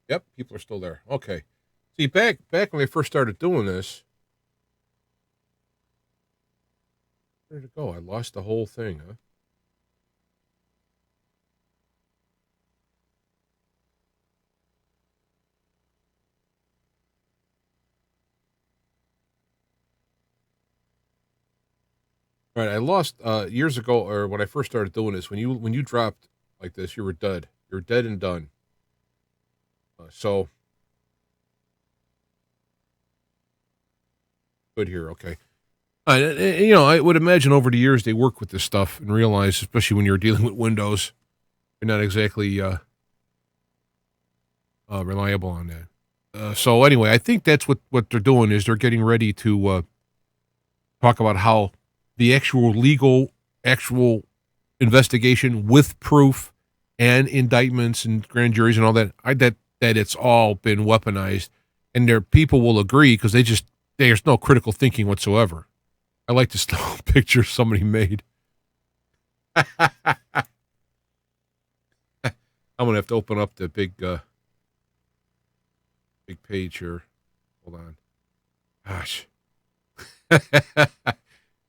Yep, people are still there. Okay. See, back when I first started doing this, where did it go? I lost the whole thing, huh? All right, I lost years ago, or when I first started doing this. When you dropped like this, you were dead. You're dead and done. So good here. Okay. I would imagine over the years they work with this stuff and realize, especially when you're dealing with Windows, you're not exactly reliable on that. So anyway, I think that's what they're doing is they're getting ready to talk about how the actual investigation with proof and indictments and grand juries and all that, that it's all been weaponized, and their people will agree because there's no critical thinking whatsoever. I like this little picture somebody made. I'm gonna have to open up the big page here. Hold on. Gosh.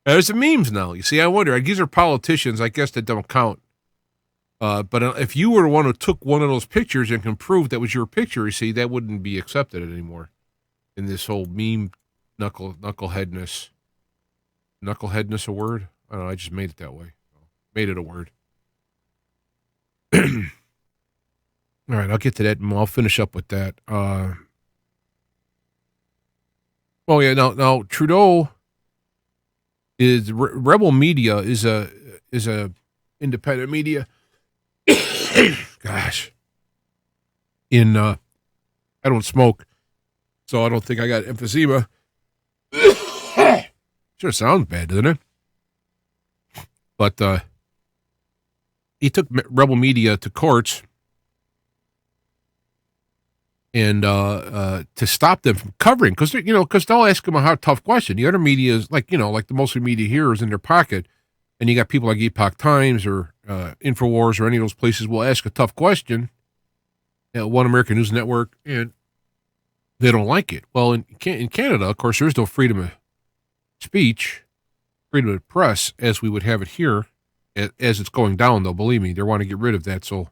There's the memes now. You see, I wonder. These are politicians. I guess that don't count. But if you were the one who took one of those pictures and can prove that was your picture, you see, that wouldn't be accepted anymore in this whole meme knuckleheadness. Knuckleheadness a word? I don't know. I just made it that way. Made it a word. All right, I'll get to that, and I'll finish up with that. Oh yeah, now Trudeau is Rebel Media is a independent media. Gosh, I don't smoke, so I don't think I got emphysema. Sure sounds bad, doesn't it? But he took Rebel Media to courts and to stop them from covering, because they'll ask them a hard, tough question. The other media is like the mostly media here is in their pocket, and you got people like Epoch Times or Infowars or any of those places will ask a tough question at One American News Network, and they don't like it. Well, in Canada, of course, there's no freedom of speech, freedom of press as we would have it here, as it's going down, though. Believe me, they want to get rid of that. So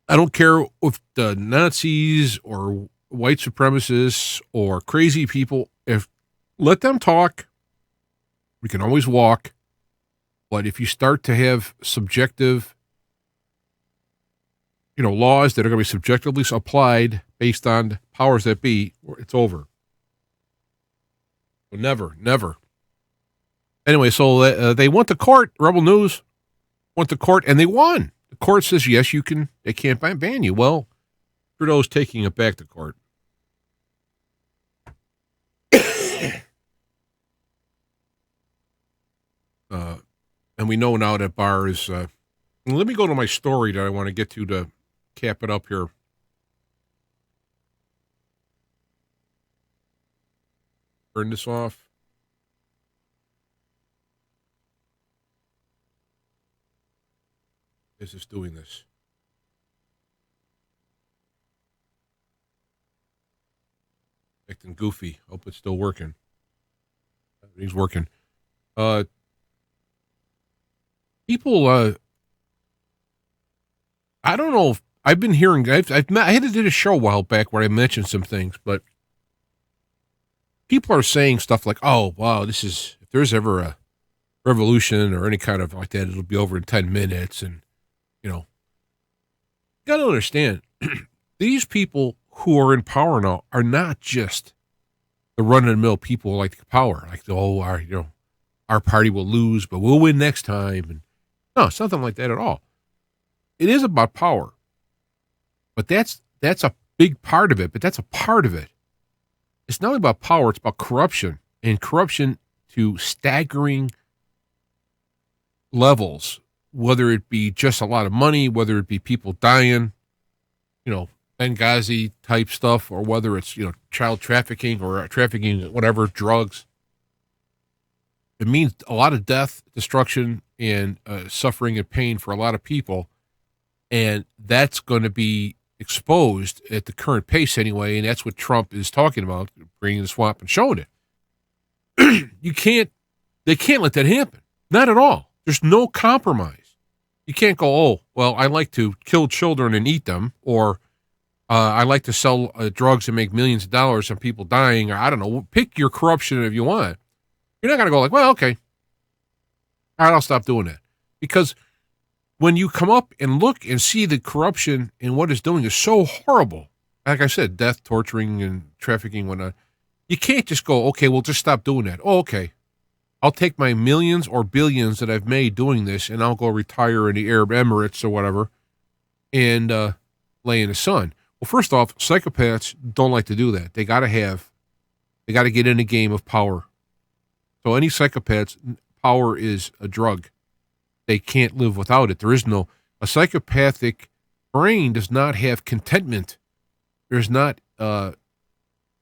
I don't care if the Nazis or white supremacists or crazy people, let them talk. We can always walk. But if you start to have subjective, laws that are going to be subjectively applied based on powers that be, it's over. Never. Anyway, so they went to court. Rebel News went to court, and they won. The court says, yes, you can. They can't ban you. Well, Trudeau's taking it back to court. And we know now that Barr is... let me go to my story that I want to get to cap it up here. Turn this off. Is this doing this? Acting goofy. Hope it's still working. Everything's working. People, I don't know if I've been hearing, I had to do a show a while back where I mentioned some things, but people are saying stuff like, oh, wow, if there's ever a revolution or any kind of like that, it'll be over in 10 minutes. And, you got to understand, these people who are in power now are not just the run-of-the-mill people who like the power. Like, our party will lose, but we'll win next time. And no, it's nothing like that at all. It is about power. But that's a big part of it, but that's a part of it. It's not only about power, it's about corruption, and corruption to staggering levels whether it be just a lot of money, whether it be people dying, Benghazi type stuff, or whether it's, child trafficking or trafficking, whatever, drugs. It means a lot of death, destruction, and suffering and pain for a lot of people. And that's going to be exposed at the current pace anyway. And that's what Trump is talking about, bringing the swamp and showing it. They can't let that happen. Not at all. There's no compromise. You can't go, oh, well, I like to kill children and eat them, or I like to sell drugs and make millions of dollars on people dying, or I don't know, pick your corruption if you want. You're not going to go like, well, okay, all right, I'll stop doing that. Because when you come up and look and see the corruption and what it's doing is so horrible, like I said, death, torturing, and trafficking, whatnot, you can't just go, okay, we'll just stop doing that. Oh, okay. I'll take my millions or billions that I've made doing this, and I'll go retire in the Arab Emirates or whatever and lay in the sun. Well, first off, psychopaths don't like to do that. They got to get in the game of power. So any psychopaths, power is a drug. They can't live without it. A psychopathic brain does not have contentment. There's not,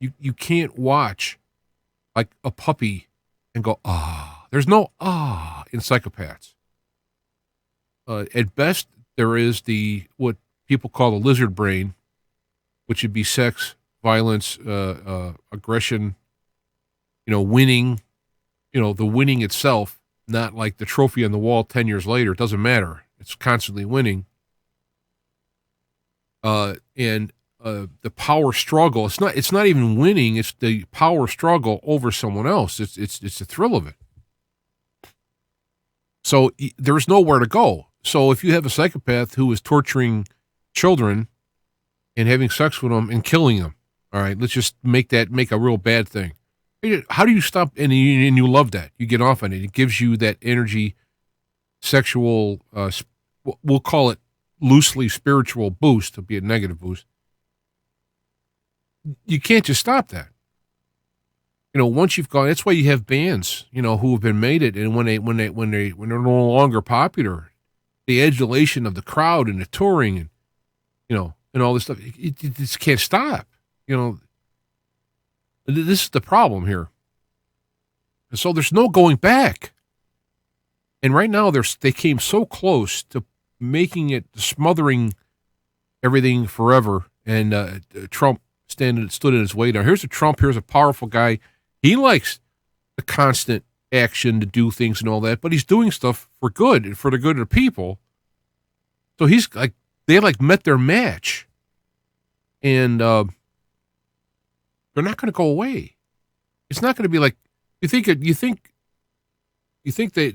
you can't watch like a puppy and go, ah. There's no ah in psychopaths. At best, there is what people call the lizard brain, which would be sex, violence, aggression, winning, the winning itself, not like the trophy on the wall 10 years later. It doesn't matter. It's constantly winning. And the power struggle, it's not even winning. It's the power struggle over someone else. It's the thrill of it. So there's nowhere to go. So if you have a psychopath who is torturing children and having sex with them and killing them, all right, let's just make a real bad thing. How do you stop? And you love that. You get off on it. It gives you that energy, sexual, we'll call it loosely spiritual boost. It'll be a negative boost. You can't just stop that. Once you've gone, that's why you have bands, who have been made it. And when they're no longer popular, the adulation of the crowd and the touring and all this stuff, it just can't stop. This is the problem here. And so there's no going back. And right now they came so close to smothering everything forever. And Trump stood in his way. Now here's a Trump. Here's a powerful guy. He likes the constant action to do things and all that, but he's doing stuff for good and for the good of the people. So they met their match, and they're not going to go away. It's not going to be like you think that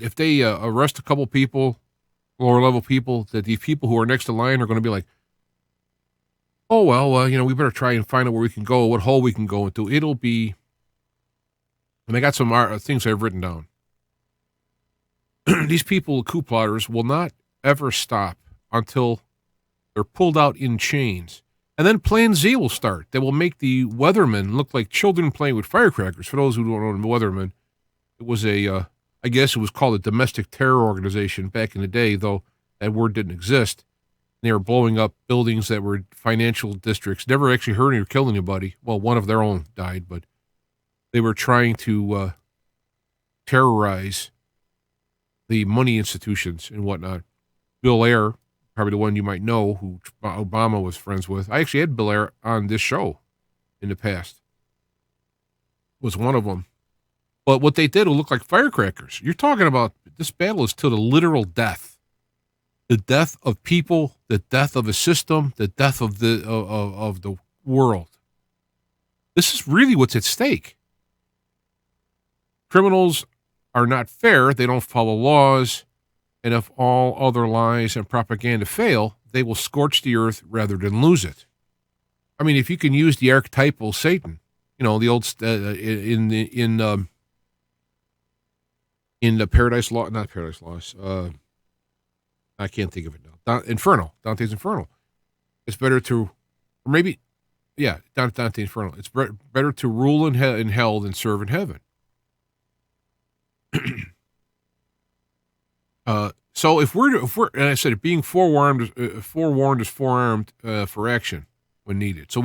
if they arrest a couple people, lower level people, that the people who are next in line are going to be like, oh well, we better try and find out where we can go, what hole we can go into. It'll be, and I got some things I've written down. These people, coup plotters, will not ever stop until they're pulled out in chains. And then Plan Z will start. They will make the weathermen look like children playing with firecrackers. For those who don't know the weathermen, it was I guess it was called a domestic terror organization back in the day, though that word didn't exist. They were blowing up buildings that were financial districts. Never actually hurt or killed anybody. Well, one of their own died, but they were trying to terrorize the money institutions and whatnot. Bill Ayer, probably the one you might know, who Obama was friends with. I actually had Bill Ayer on this show in the past. Was one of them. But what they did will look like firecrackers. You're talking about, this battle is to the literal death. The death of people, the death of a system, the death of the world. This is really what's at stake. Criminals are not fair. They don't follow laws. And if all other lies and propaganda fail, they will scorch the earth rather than lose it. I mean, if you can use the archetypal Satan, the old in the Paradise Lost, not Paradise Lost. I can't think of it now. Dante's Inferno. It's better to, or maybe, yeah, Dante's Inferno. It's better to rule in hell than serve in heaven. So if we're, and I said, being forewarned is forearmed for action when needed. So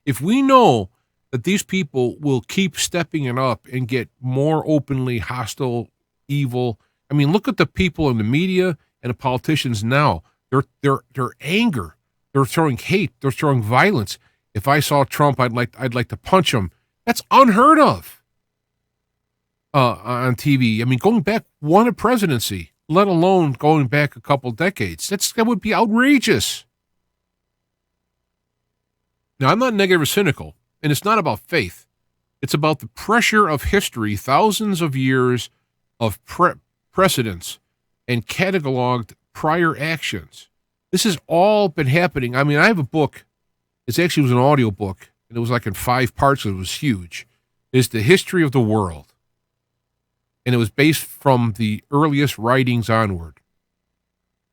if we know that these people will keep stepping it up and get more openly hostile, evil. I mean, look at the people in the media and the politicians now. Their anger. They're throwing hate. They're throwing violence. If I saw Trump, I'd like to punch him. That's unheard of on TV. I mean, going back one presidency, let alone going back a couple decades. That would be outrageous. Now, I'm not negative or cynical, and it's not about faith. It's about the pressure of history, thousands of years of precedents and cataloged prior actions. This has all been happening. I mean, I have a book. It was an audio book, and it was like in 5 parts. It was huge. It's the history of the world. And it was based from the earliest writings onward.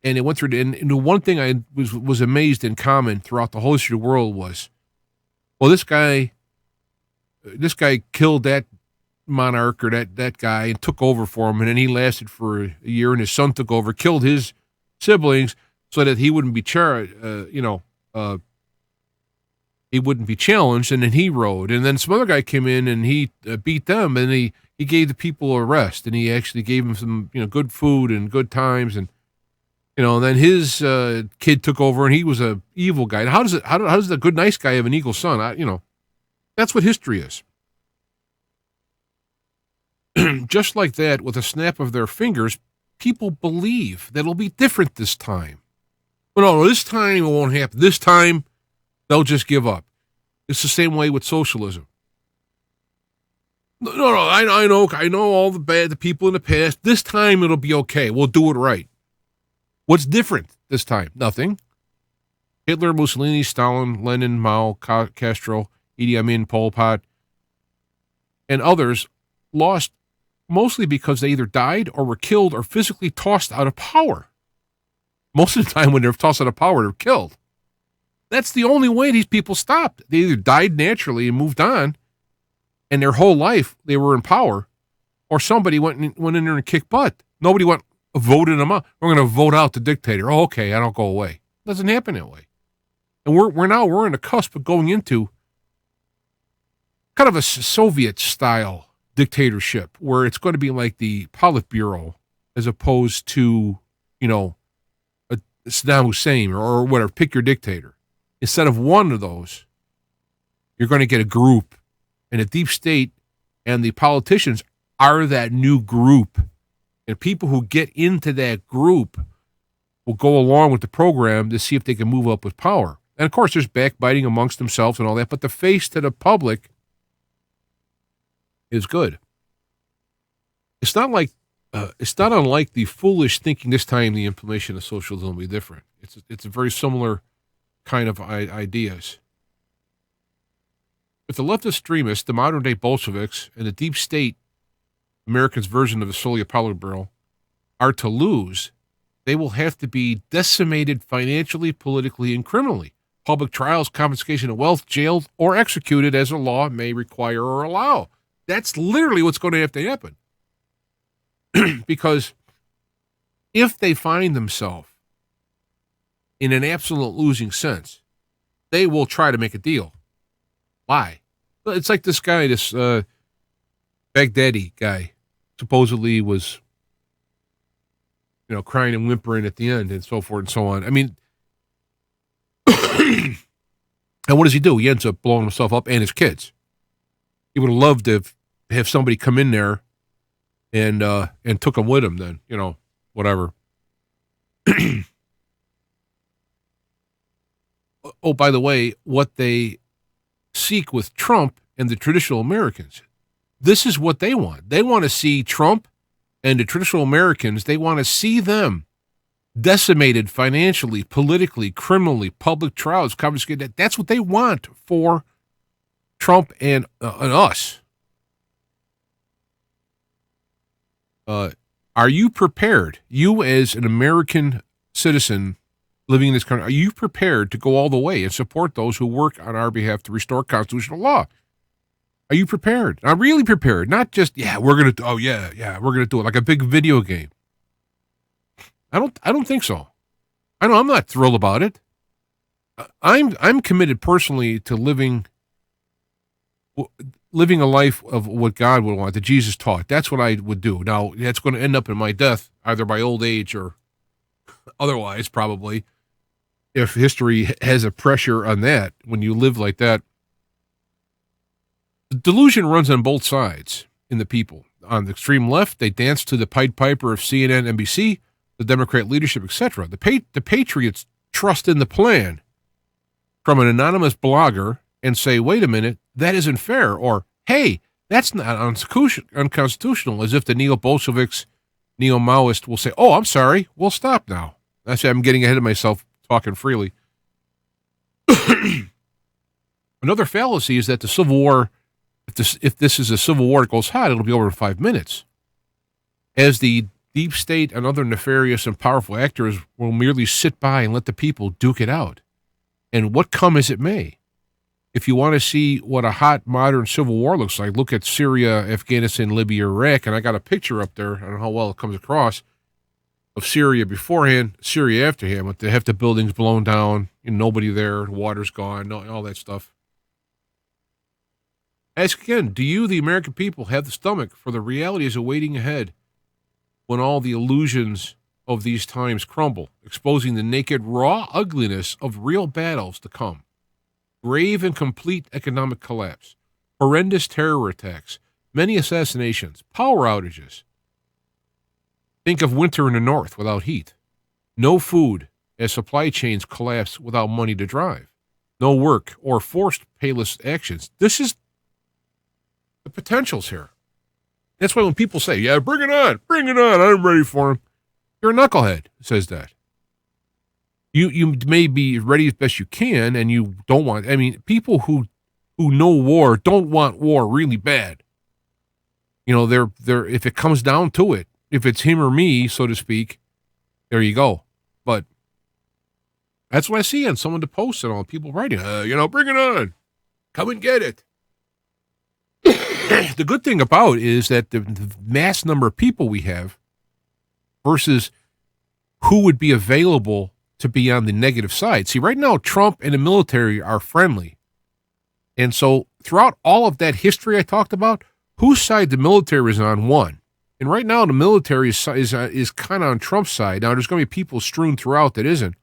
And it went through, and the one thing I was amazed in common throughout the whole history of the world was, well, this guy killed that monarch or that guy and took over for him, and then he lasted for a year, and his son took over, killed his siblings so that he wouldn't be he wouldn't be challenged, and then he rode. And then some other guy came in and he beat them, and he gave the people a rest, and he actually gave them some good food and good times, and and then his kid took over, and he was a evil guy. How does the good nice guy have an evil son? That's what history is. Just like that, with a snap of their fingers, people believe that it'll be different this time. But no, this time it won't happen. This time they'll just give up. It's the same way with socialism. No, I know all the people in the past. This time it'll be okay. We'll do it right. What's different this time? Nothing. Hitler, Mussolini, Stalin, Lenin, Mao, Castro, Idi Amin, Pol Pot, and others lost mostly because they either died or were killed or physically tossed out of power. Most of the time when they're tossed out of power, they're killed. That's the only way these people stopped. They either died naturally and moved on, and their whole life they were in power, or somebody went in there and kicked butt. Nobody voted them out. We're going to vote out the dictator. Oh, okay, I don't go away. It doesn't happen that way. And we're on the cusp of going into kind of a Soviet-style dictatorship where it's going to be like the Politburo as opposed to, Saddam Hussein or whatever, pick your dictator. Instead of one of those, you're going to get a group. And the deep state and the politicians are that new group. And people who get into that group will go along with the program to see if they can move up with power. And, of course, there's backbiting amongst themselves and all that. But the face to the public is good. It's not unlike the foolish thinking this time the implementation of socialism will be different. It's a very similar kind of ideas. If the leftist extremists, the modern-day Bolsheviks, and the deep state, Americans' version of the Soviet Politburo, are to lose, they will have to be decimated financially, politically, and criminally. Public trials, confiscation of wealth, jailed, or executed as a law may require or allow. That's literally what's going to have to happen. Because if they find themselves in an absolute losing sense, they will try to make a deal. Why? It's like this guy, this Baghdadi guy, supposedly was, crying and whimpering at the end and so forth and so on. I mean, and what does he do? He ends up blowing himself up and his kids. He would have loved to have somebody come in there and took him with him then, whatever. Oh, by the way, what they seek with Trump and the traditional Americans, this is what they want. They want to see Trump and the traditional Americans, they want to see them decimated financially, politically, criminally, public trials, confiscated. That's what they want for Trump and us. Are you prepared, you as an American citizen living in this country, are you prepared to go all the way and support those who work on our behalf to restore constitutional law? Are you prepared? I'm really prepared. Not just, we're going to do it like a big video game. I don't think so. I know I'm not thrilled about it. I'm committed personally to living a life of what God would want, that Jesus taught. That's what I would do. Now, that's going to end up in my death, either by old age or otherwise, probably, if history has a pressure on that. When you live like that, the delusion runs on both sides in the people. On the extreme left, they dance to the Pied Piper of CNN, NBC, the Democrat leadership, etc. The patriots trust in the plan from an anonymous blogger and say, wait a minute, that isn't fair, or, hey, that's not unconstitutional, as if the neo-Bolsheviks, neo-Maoists will say, oh, I'm sorry, we'll stop now. That's I'm getting ahead of myself talking freely. Another fallacy is that the Civil War, if this is a civil war that goes hot, it'll be over in 5 minutes. As the deep state and other nefarious and powerful actors will merely sit by and let the people duke it out. And what come as it may. If you want to see what a hot modern civil war looks like, look at Syria, Afghanistan, Libya, Iraq, and I got a picture up there, I don't know how well it comes across, of Syria beforehand, Syria afterhand, but they have the buildings blown down, and nobody there, the water's gone, all that stuff. Ask again, do you, the American people, have the stomach for the realities awaiting ahead when all the illusions of these times crumble, exposing the naked, raw ugliness of real battles to come? Grave and complete economic collapse, horrendous terror attacks, many assassinations, power outages. Think of winter in the north without heat. No food as supply chains collapse without money to drive. No work or forced payless actions. This is the potentials here. That's why when people say, yeah, bring it on, I'm ready for them. You're a knucklehead who says that. You may be ready as best you can, and you don't want, people who know war don't want war really bad. They're if it comes down to it, if it's him or me, so to speak, there you go. But that's what I see on someone to post and all people writing, bring it on, come and get it. The good thing about it is that the mass number of people we have versus who would be available to be on the negative side. See, right now, Trump and the military are friendly. And so throughout all of that history I talked about, whose side the military is on, won. And right now, the military is kind of on Trump's side. Now, there's going to be people strewn throughout that isn't.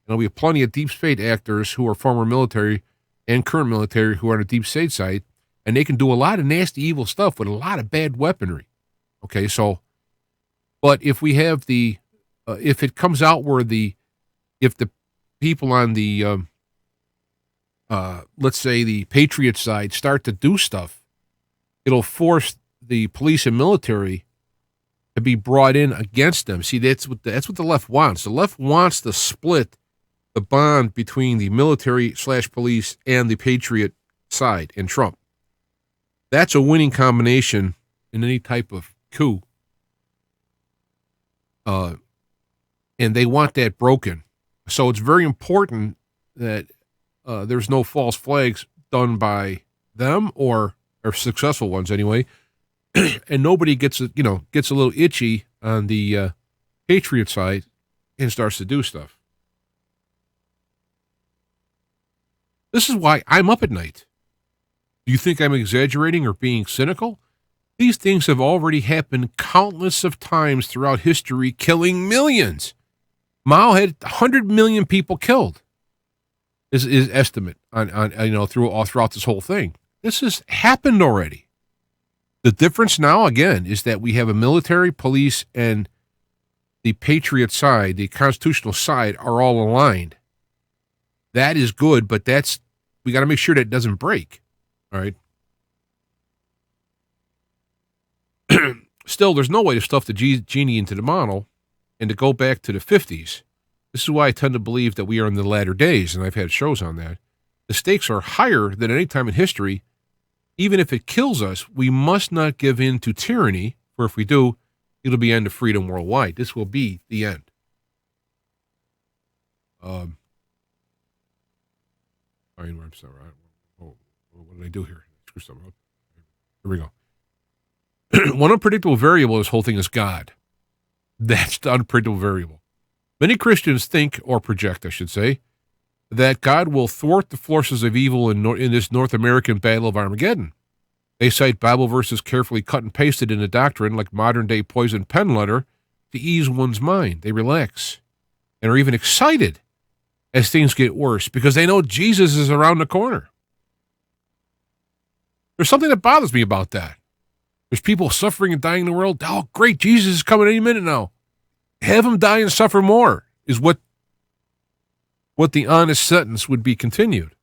There'll be plenty of deep state actors who are former military and current military who are on the deep state side, and they can do a lot of nasty, evil stuff with a lot of bad weaponry. Okay, so, but if we have if it comes out where if the people on the, let's say the Patriot side start to do stuff, it'll force the police and military to be brought in against them. See, that's what the left wants. The left wants to split the bond between the military/police and the Patriot side and Trump. That's a winning combination in any type of coup. And they want that broken. So it's very important that there's no false flags done by them or successful ones anyway, and nobody gets a little itchy on the Patriot side and starts to do stuff. This is why I'm up at night. Do you think I'm exaggerating or being cynical? These things have already happened countless of times throughout history, killing millions. Mao had 100 million people killed. Is estimate on throughout this whole thing. This has happened already. The difference now again is that we have a military, police, and the Patriot side, the constitutional side, are all aligned. That is good, but we got to make sure that it doesn't break. All right. Still, there's no way to stuff the genie into the bottle and to go back to the 50s. This is why I tend to believe that we are in the latter days, and I've had shows on that. The stakes are higher than any time in history. Even if it kills us, we must not give in to tyranny, for if we do, it'll be end of freedom worldwide. This will be the end. I'm sorry. What did I do here? Screw something up. Here we go. One unpredictable variable in this whole thing is God. That's the unpredictable variable. Many Christians think, or project, I should say, that God will thwart the forces of evil in this North American battle of Armageddon. They cite Bible verses carefully cut and pasted into doctrine like modern-day poison pen letter to ease one's mind. They relax and are even excited as things get worse because they know Jesus is around the corner. There's something that bothers me about that. There's people suffering and dying in the world. Oh, great, Jesus is coming any minute now. Have him die and suffer more is what the honest sentence would be continued.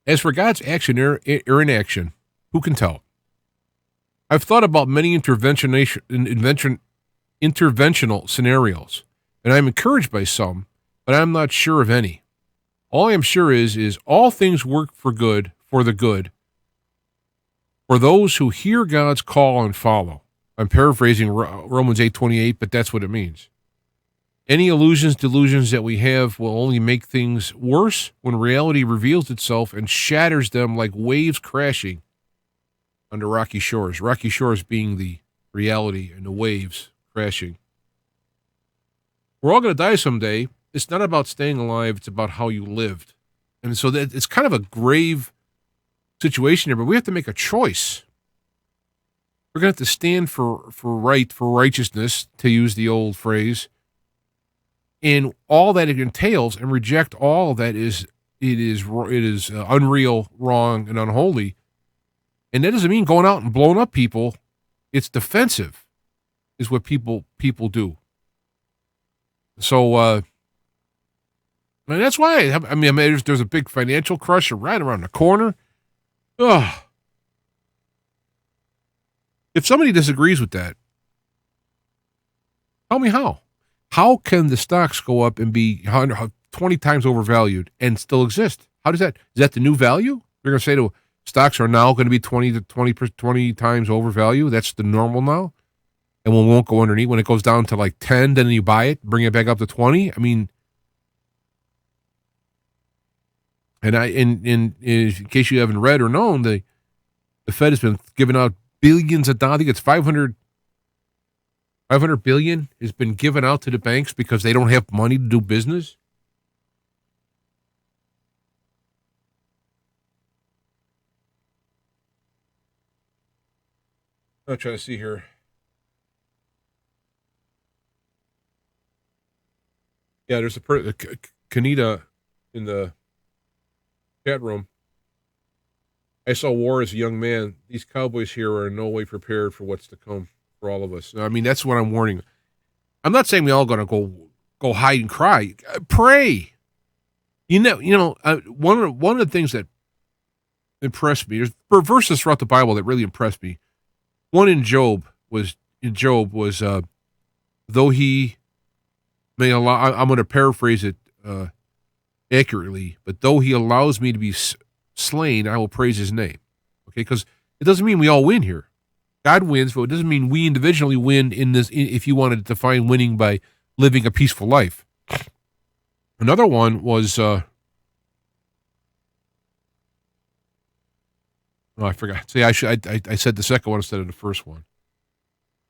As for God's action or inaction, who can tell? I've thought about many interventional scenarios, and I'm encouraged by some, but I'm not sure of any. All I am sure is all things work for the good, for those who hear God's call and follow. I'm paraphrasing Romans 8:28, but that's what it means. Any delusions that we have will only make things worse when reality reveals itself and shatters them like waves crashing under rocky shores. Rocky shores being the reality and the waves crashing. We're all going to die someday. It's not about staying alive. It's about how you lived. And so that it's kind of a grave situation here, but we have to make a choice. We're going to have to stand for righteousness, to use the old phrase, in all that it entails, and reject all that is unreal, wrong, and unholy. And that doesn't mean going out and blowing up people. It's defensive, is what people do. So, I mean, that's why. I mean, there's a big financial crush right around the corner. Ugh. If somebody disagrees with that, tell me how. How can the stocks go up and be 20 times overvalued and still exist? How does that? Is that the new value? They're going to say stocks are now going to be 20 times overvalued. That's the normal now, and we won't go underneath. When it goes down to like 10, then you buy it, bring it back up to 20. I mean, and in case you haven't read or known, the Fed has been giving out billions of dollars. I think it's 500 billion has been given out to the banks because they don't have money to do business. I'm trying to see here. Yeah, there's a Kanita in the chat room. I saw war as a young man. These cowboys here are in no way prepared for what's to come for all of us. I mean, that's what I'm warning. I'm not saying we all going to go hide and cry. Pray. One of the things that impressed me, there's verses throughout the Bible that really impressed me. One in Job was though he may allow, I'm going to paraphrase it accurately, but though he allows me to be slain, I will praise his name. Okay, because it doesn't mean we all win here. God wins, but it doesn't mean we individually win in this. If you wanted to define winning by living a peaceful life. Another one was, oh, I forgot. See, I said the second one instead of the first one.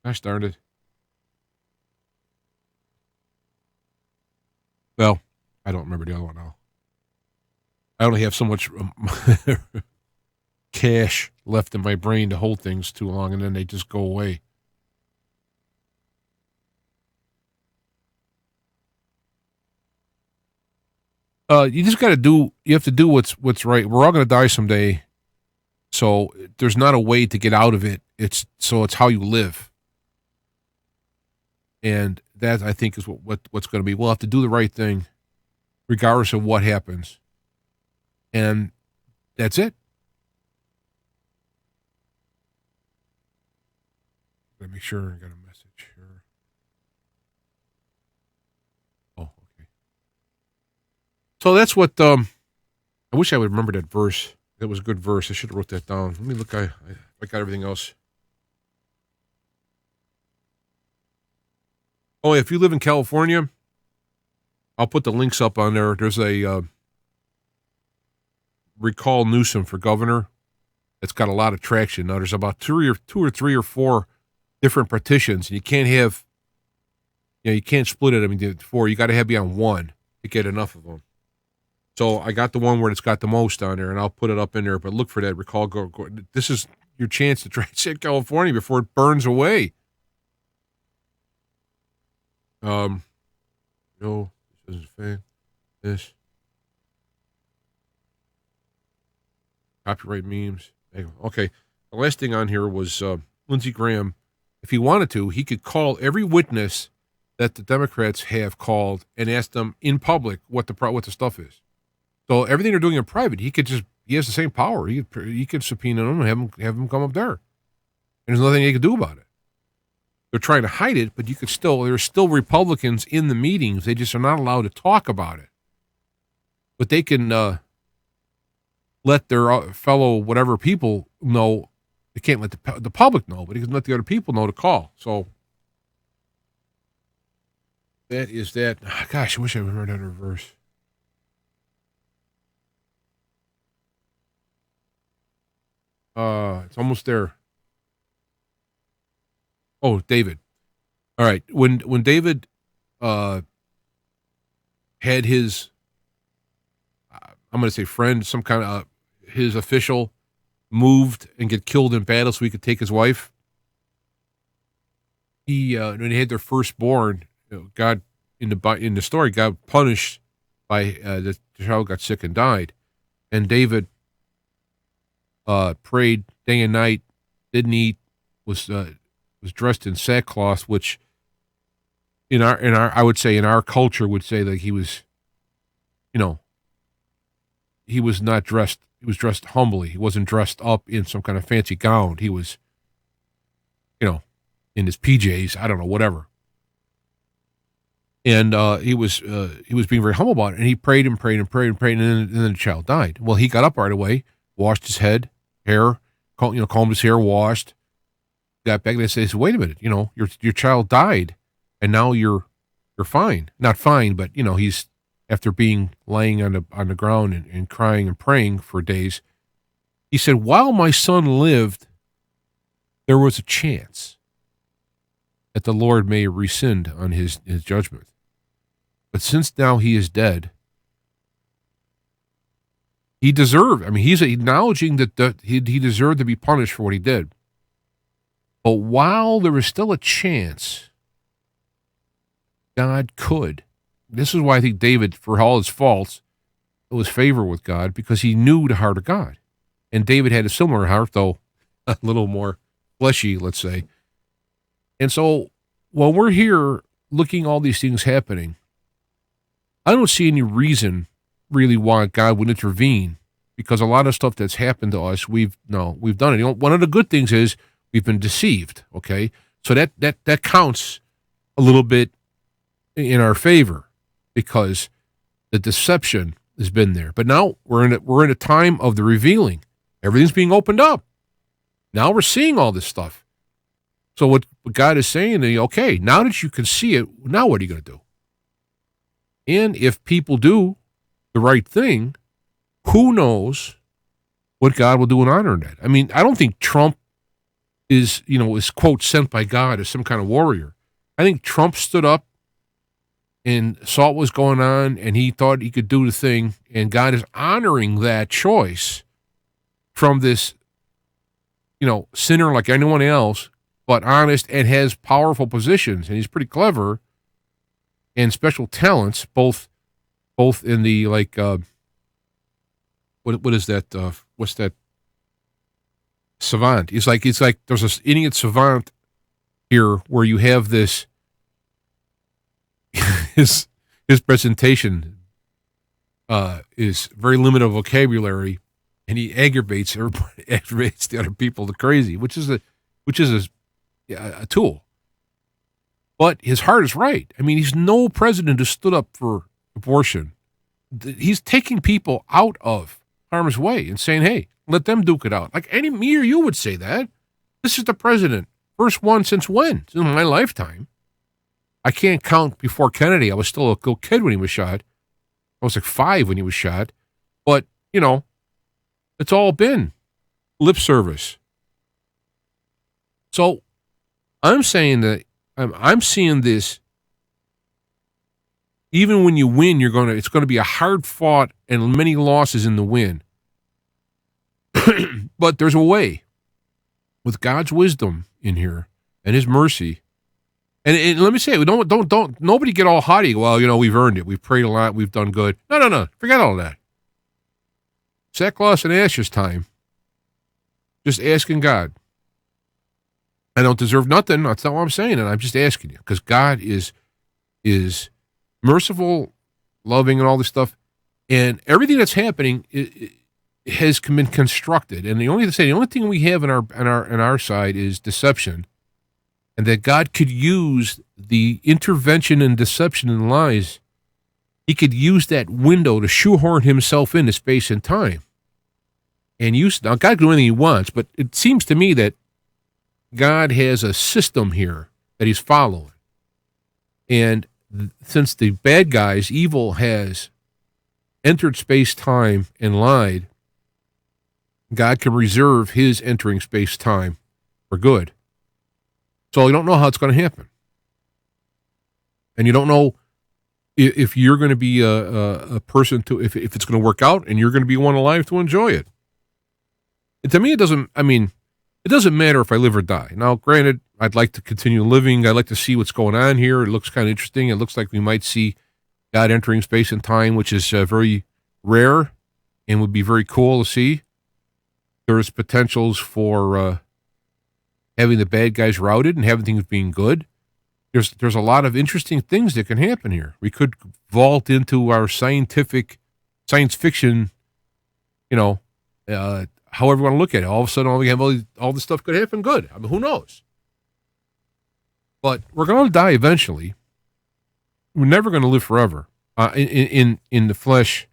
Gosh darn it. Well, I don't remember the other one now. I only have so much cash left in my brain to hold things too long, and then they just go away. You just got to do. You have to do what's right. We're all going to die someday, so there's not a way to get out of it. It's how you live, and that I think is what's going to be. We'll have to do the right thing, regardless of what happens, and that's it. Let me make sure I got a message here. Oh, okay. So that's what, I wish I would remember that verse. That was a good verse. I should have wrote that down. Let me look. I got everything else. Oh, if you live in California, I'll put the links up on there. There's a recall Newsom for governor. It's got a lot of traction. Now, there's about two or three or four different petitions, and you can't have, you can't split it. I mean, before you got to be on one to get enough of them. So I got the one where it's got the most on there, and I'll put it up in there. But look for that. Recall, go. This is your chance to try to save California before it burns away. No, this isn't fan. This copyright memes. Okay, the last thing on here was Lindsey Graham. If he wanted to, he could call every witness that the Democrats have called and ask them in public what the stuff is. So everything they're doing in private, he has the same power. He could subpoena them and have them come up there. And there's nothing they could do about it. They're trying to hide it, but there's still Republicans in the meetings. They just are not allowed to talk about it. But they can let their fellow whatever people know. They can't let the public know, but they can let the other people know to call. So that is that. Gosh, I wish I remembered that in reverse. It's almost there. Oh, David. All right. When David had his, I'm going to say friend, some kind of his official moved and get killed in battle so he could take his wife. When they had their firstborn, God in the story, God punished by the child got sick and died, and David prayed day and night, didn't eat, was dressed in sackcloth, which in our I would say in our culture would say that he was, he was not dressed. He was dressed humbly. He wasn't dressed up in some kind of fancy gown. He was, in his PJs. I don't know, whatever. And he was being very humble about it. And he prayed and prayed and prayed and prayed, and then the child died. Well, he got up right away, washed his hair, combed his hair, washed, got back, and they said, "Wait a minute, your child died, and now you're fine. Not fine, but he's after being laying on the ground and crying and praying for days." He said, "While my son lived, there was a chance that the Lord may rescind on his judgment. But since now he is dead, he deserved." I mean, he's acknowledging that he deserved to be punished for what he did. But while there was still a chance, God could. This is why I think David, for all his faults, was favor with God, because he knew the heart of God. And David had a similar heart, though a little more fleshy, let's say. And so while we're here looking at all these things happening, I don't see any reason really why God would intervene, because a lot of stuff that's happened to us, we've done it. One of the good things is we've been deceived, okay? So that counts a little bit in our favor, because the deception has been there. But now we're in a time of the revealing. Everything's being opened up. Now we're seeing all this stuff. So what God is saying, okay, now that you can see it, now what are you going to do? And if people do the right thing, who knows what God will do in honor of that? I mean, I don't think Trump is quote sent by God as some kind of warrior. I think Trump stood up and saw what was going on, and he thought he could do the thing, and God is honoring that choice from this, sinner like anyone else, but honest and has powerful positions, and he's pretty clever and special talents, both in the what is that? What's that? Savant. It's like there's this idiot savant here where you have this. His presentation is very limited vocabulary, and he aggravates the other people to crazy, which is a tool. But his heart is right. I mean, he's no president who stood up for abortion. He's taking people out of harm's way and saying, "Hey, let them duke it out." Like me or you would say that. This is the president, first one since when? Since my lifetime. I can't count before Kennedy. I was still a little kid when he was shot. I was like 5 when he was shot. But, it's all been lip service. So I'm saying that I'm seeing this. Even when you win, it's going to be a hard fought and many losses in the win. But there's a way with God's wisdom in here and his mercy. And let me say, don't nobody get all haughty. Well, we've earned it. We've prayed a lot. We've done good. No. Forget all that. Sackcloth and ashes time. Just asking God. I don't deserve nothing. That's not what I'm saying. And I'm just asking you because God is merciful, loving, and all this stuff. And everything that's happening has been constructed. And the only thing we have in our side is deception. And that God could use the intervention and deception and lies. He could use that window to shoehorn himself into space and time. And now God can do anything he wants, but it seems to me that God has a system here that he's following. And since the bad guys, evil has entered space-time and lied, God can reserve his entering space-time for good. So you don't know how it's going to happen. And you don't know if you're going to be a person if it's going to work out and you're going to be one alive to enjoy it. And to me, it doesn't matter if I live or die. Now, granted, I'd like to continue living. I'd like to see what's going on here. It looks kind of interesting. It looks like we might see God entering space and time, which is very rare and would be very cool to see. There's potentials for having the bad guys routed and having things being good. There's a lot of interesting things that can happen here. We could vault into our science fiction, however you want to look at it. All of a sudden, all this stuff could happen good. I mean, who knows? But we're going to die eventually. We're never going to live forever in the flesh.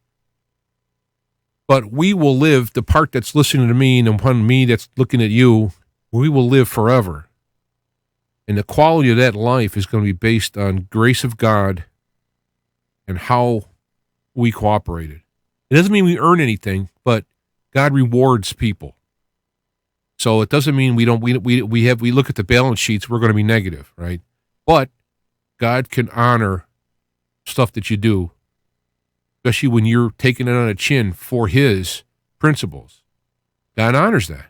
But we will live, the part that's listening to me and upon me that's looking at you, we will live forever. And the quality of that life is going to be based on grace of God and how we cooperated. It doesn't mean we earn anything, but God rewards people. So it doesn't mean we look at the balance sheets, we're going to be negative, right? But God can honor stuff that you do, especially when you're taking it on the chin for his principles. God honors that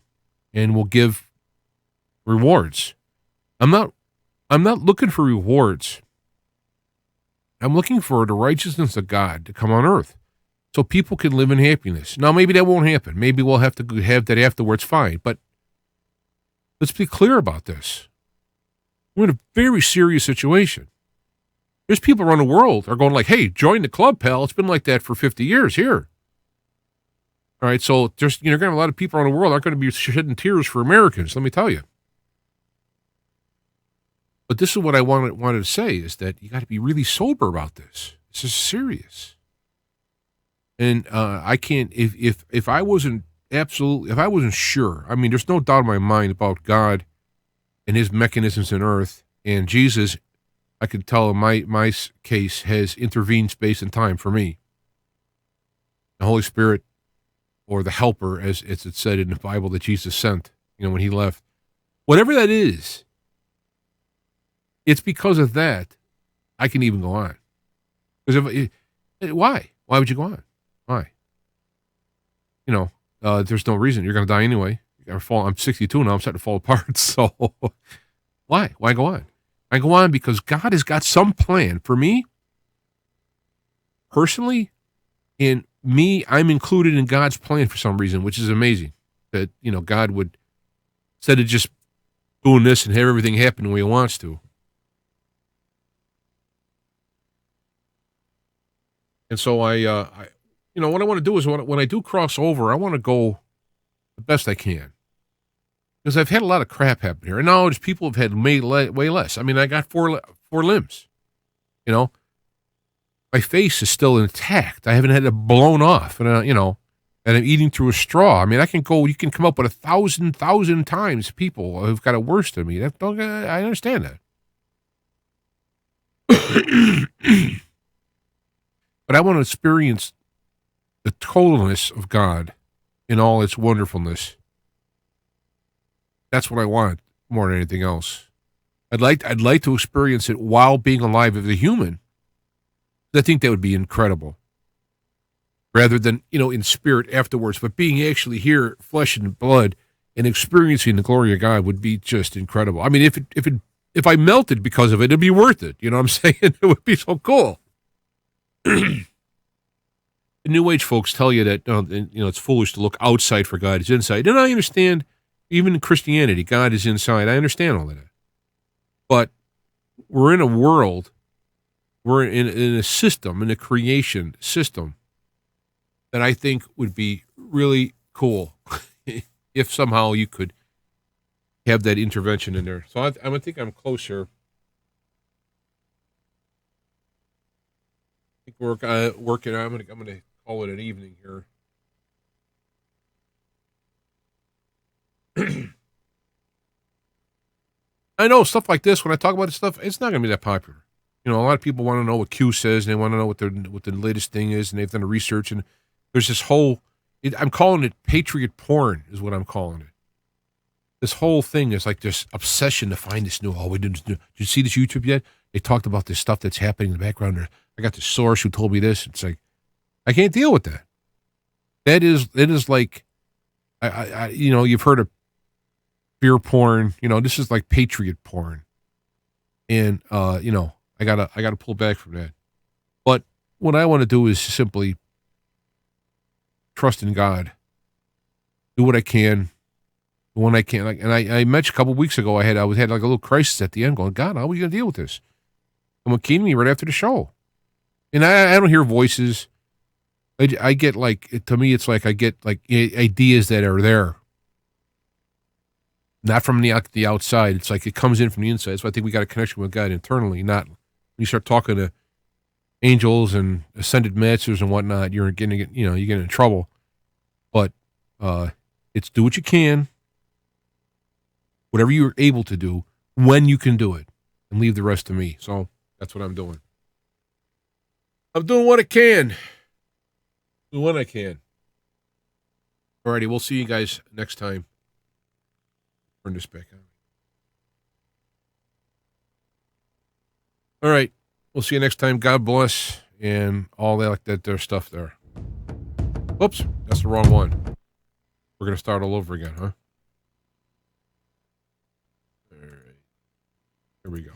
and will give rewards. I'm not looking for rewards. I'm looking for the righteousness of God to come on earth so people can live in happiness. Now, maybe that won't happen. Maybe we'll have to have that afterwards, fine. But let's be clear about this. We're in a very serious situation. There's people around the world are going like, hey, join the club, pal. It's been like that for 50 years here. All right, so there's going to have a lot of people around the world aren't going to be shedding tears for Americans, let me tell you. But this is what I wanted to say is that you got to be really sober about this. This is serious. And I can't, if I wasn't sure, I mean, there's no doubt in my mind about God and his mechanisms in earth, and Jesus, I can tell in my case, has intervened space and time for me. The Holy Spirit, or the helper, as it said in the Bible that Jesus sent, when he left. Whatever that is, it's because of that I can even go on. Because why? Why would you go on? Why? There's no reason. You're going to die anyway. I'm 62 now. I'm starting to fall apart. So why? Why go on? I go on because God has got some plan for me personally, and me, I'm included in God's plan for some reason, which is amazing. That, God would, instead of just doing this and have everything happen the way he wants to. And so what I want to do is when I do cross over, I want to go the best I can. Because I've had a lot of crap happen here. And now there's people who've had way less. I mean, I got four limbs. My face is still intact. I haven't had it blown off. And, and I'm eating through a straw. I mean, you can come up with 1,000 times people who've got it worse than me. I understand that. But I want to experience the totalness of God in all its wonderfulness. That's what I want more than anything else. I'd like to experience it while being alive as a human. I think that would be incredible. Rather than, in spirit afterwards, but being actually here, flesh and blood, and experiencing the glory of God would be just incredible. I mean, if I melted because of it, it'd be worth it. You know what I'm saying? It would be so cool. The New Age folks tell you that it's foolish to look outside for God; it's inside. And I understand, even in Christianity, God is inside. I understand all of that. But we're in a world, we're in a system, in a creation system, that I think would be really cool if somehow you could have that intervention in there. So I think I'm closer. I think we're working. I'm gonna call it an evening here. I know stuff like this. When I talk about this stuff, it's not gonna be that popular. A lot of people want to know what Q says, and they want to know what the latest thing is, and they've done the research. And there's this whole. I'm calling it patriot porn, is what I'm calling it. This whole thing is like this obsession to find this new. Oh, did you see this YouTube yet? They talked about this stuff that's happening in the background. I got this source who told me this. It's like, I can't deal with that. That is like, you've heard of fear porn. This is like patriot porn, and I gotta pull back from that. But what I want to do is simply trust in God, do what I can. When I can't, and I mentioned a couple of weeks ago, I had like a little crisis at the end, going, God, how are we going to deal with this? Someone came to me right after the show, and I don't hear voices. I get like, to me, it's like I get like ideas that are there, not from the outside. It's like it comes in from the inside. So I think we got a connection with God internally. Not when you start talking to angels and ascended masters and whatnot, you're getting in trouble. But it's do what you can. Whatever you're able to do, when you can do it, and leave the rest to me. So that's what I'm doing. I'm doing what I can. Doing what I can. Alrighty, we'll see you guys next time. Turn this back on. All right, we'll see you next time. God bless, and all that there stuff there. Oops, that's the wrong one. We're going to start all over again, huh? All right. Here we go.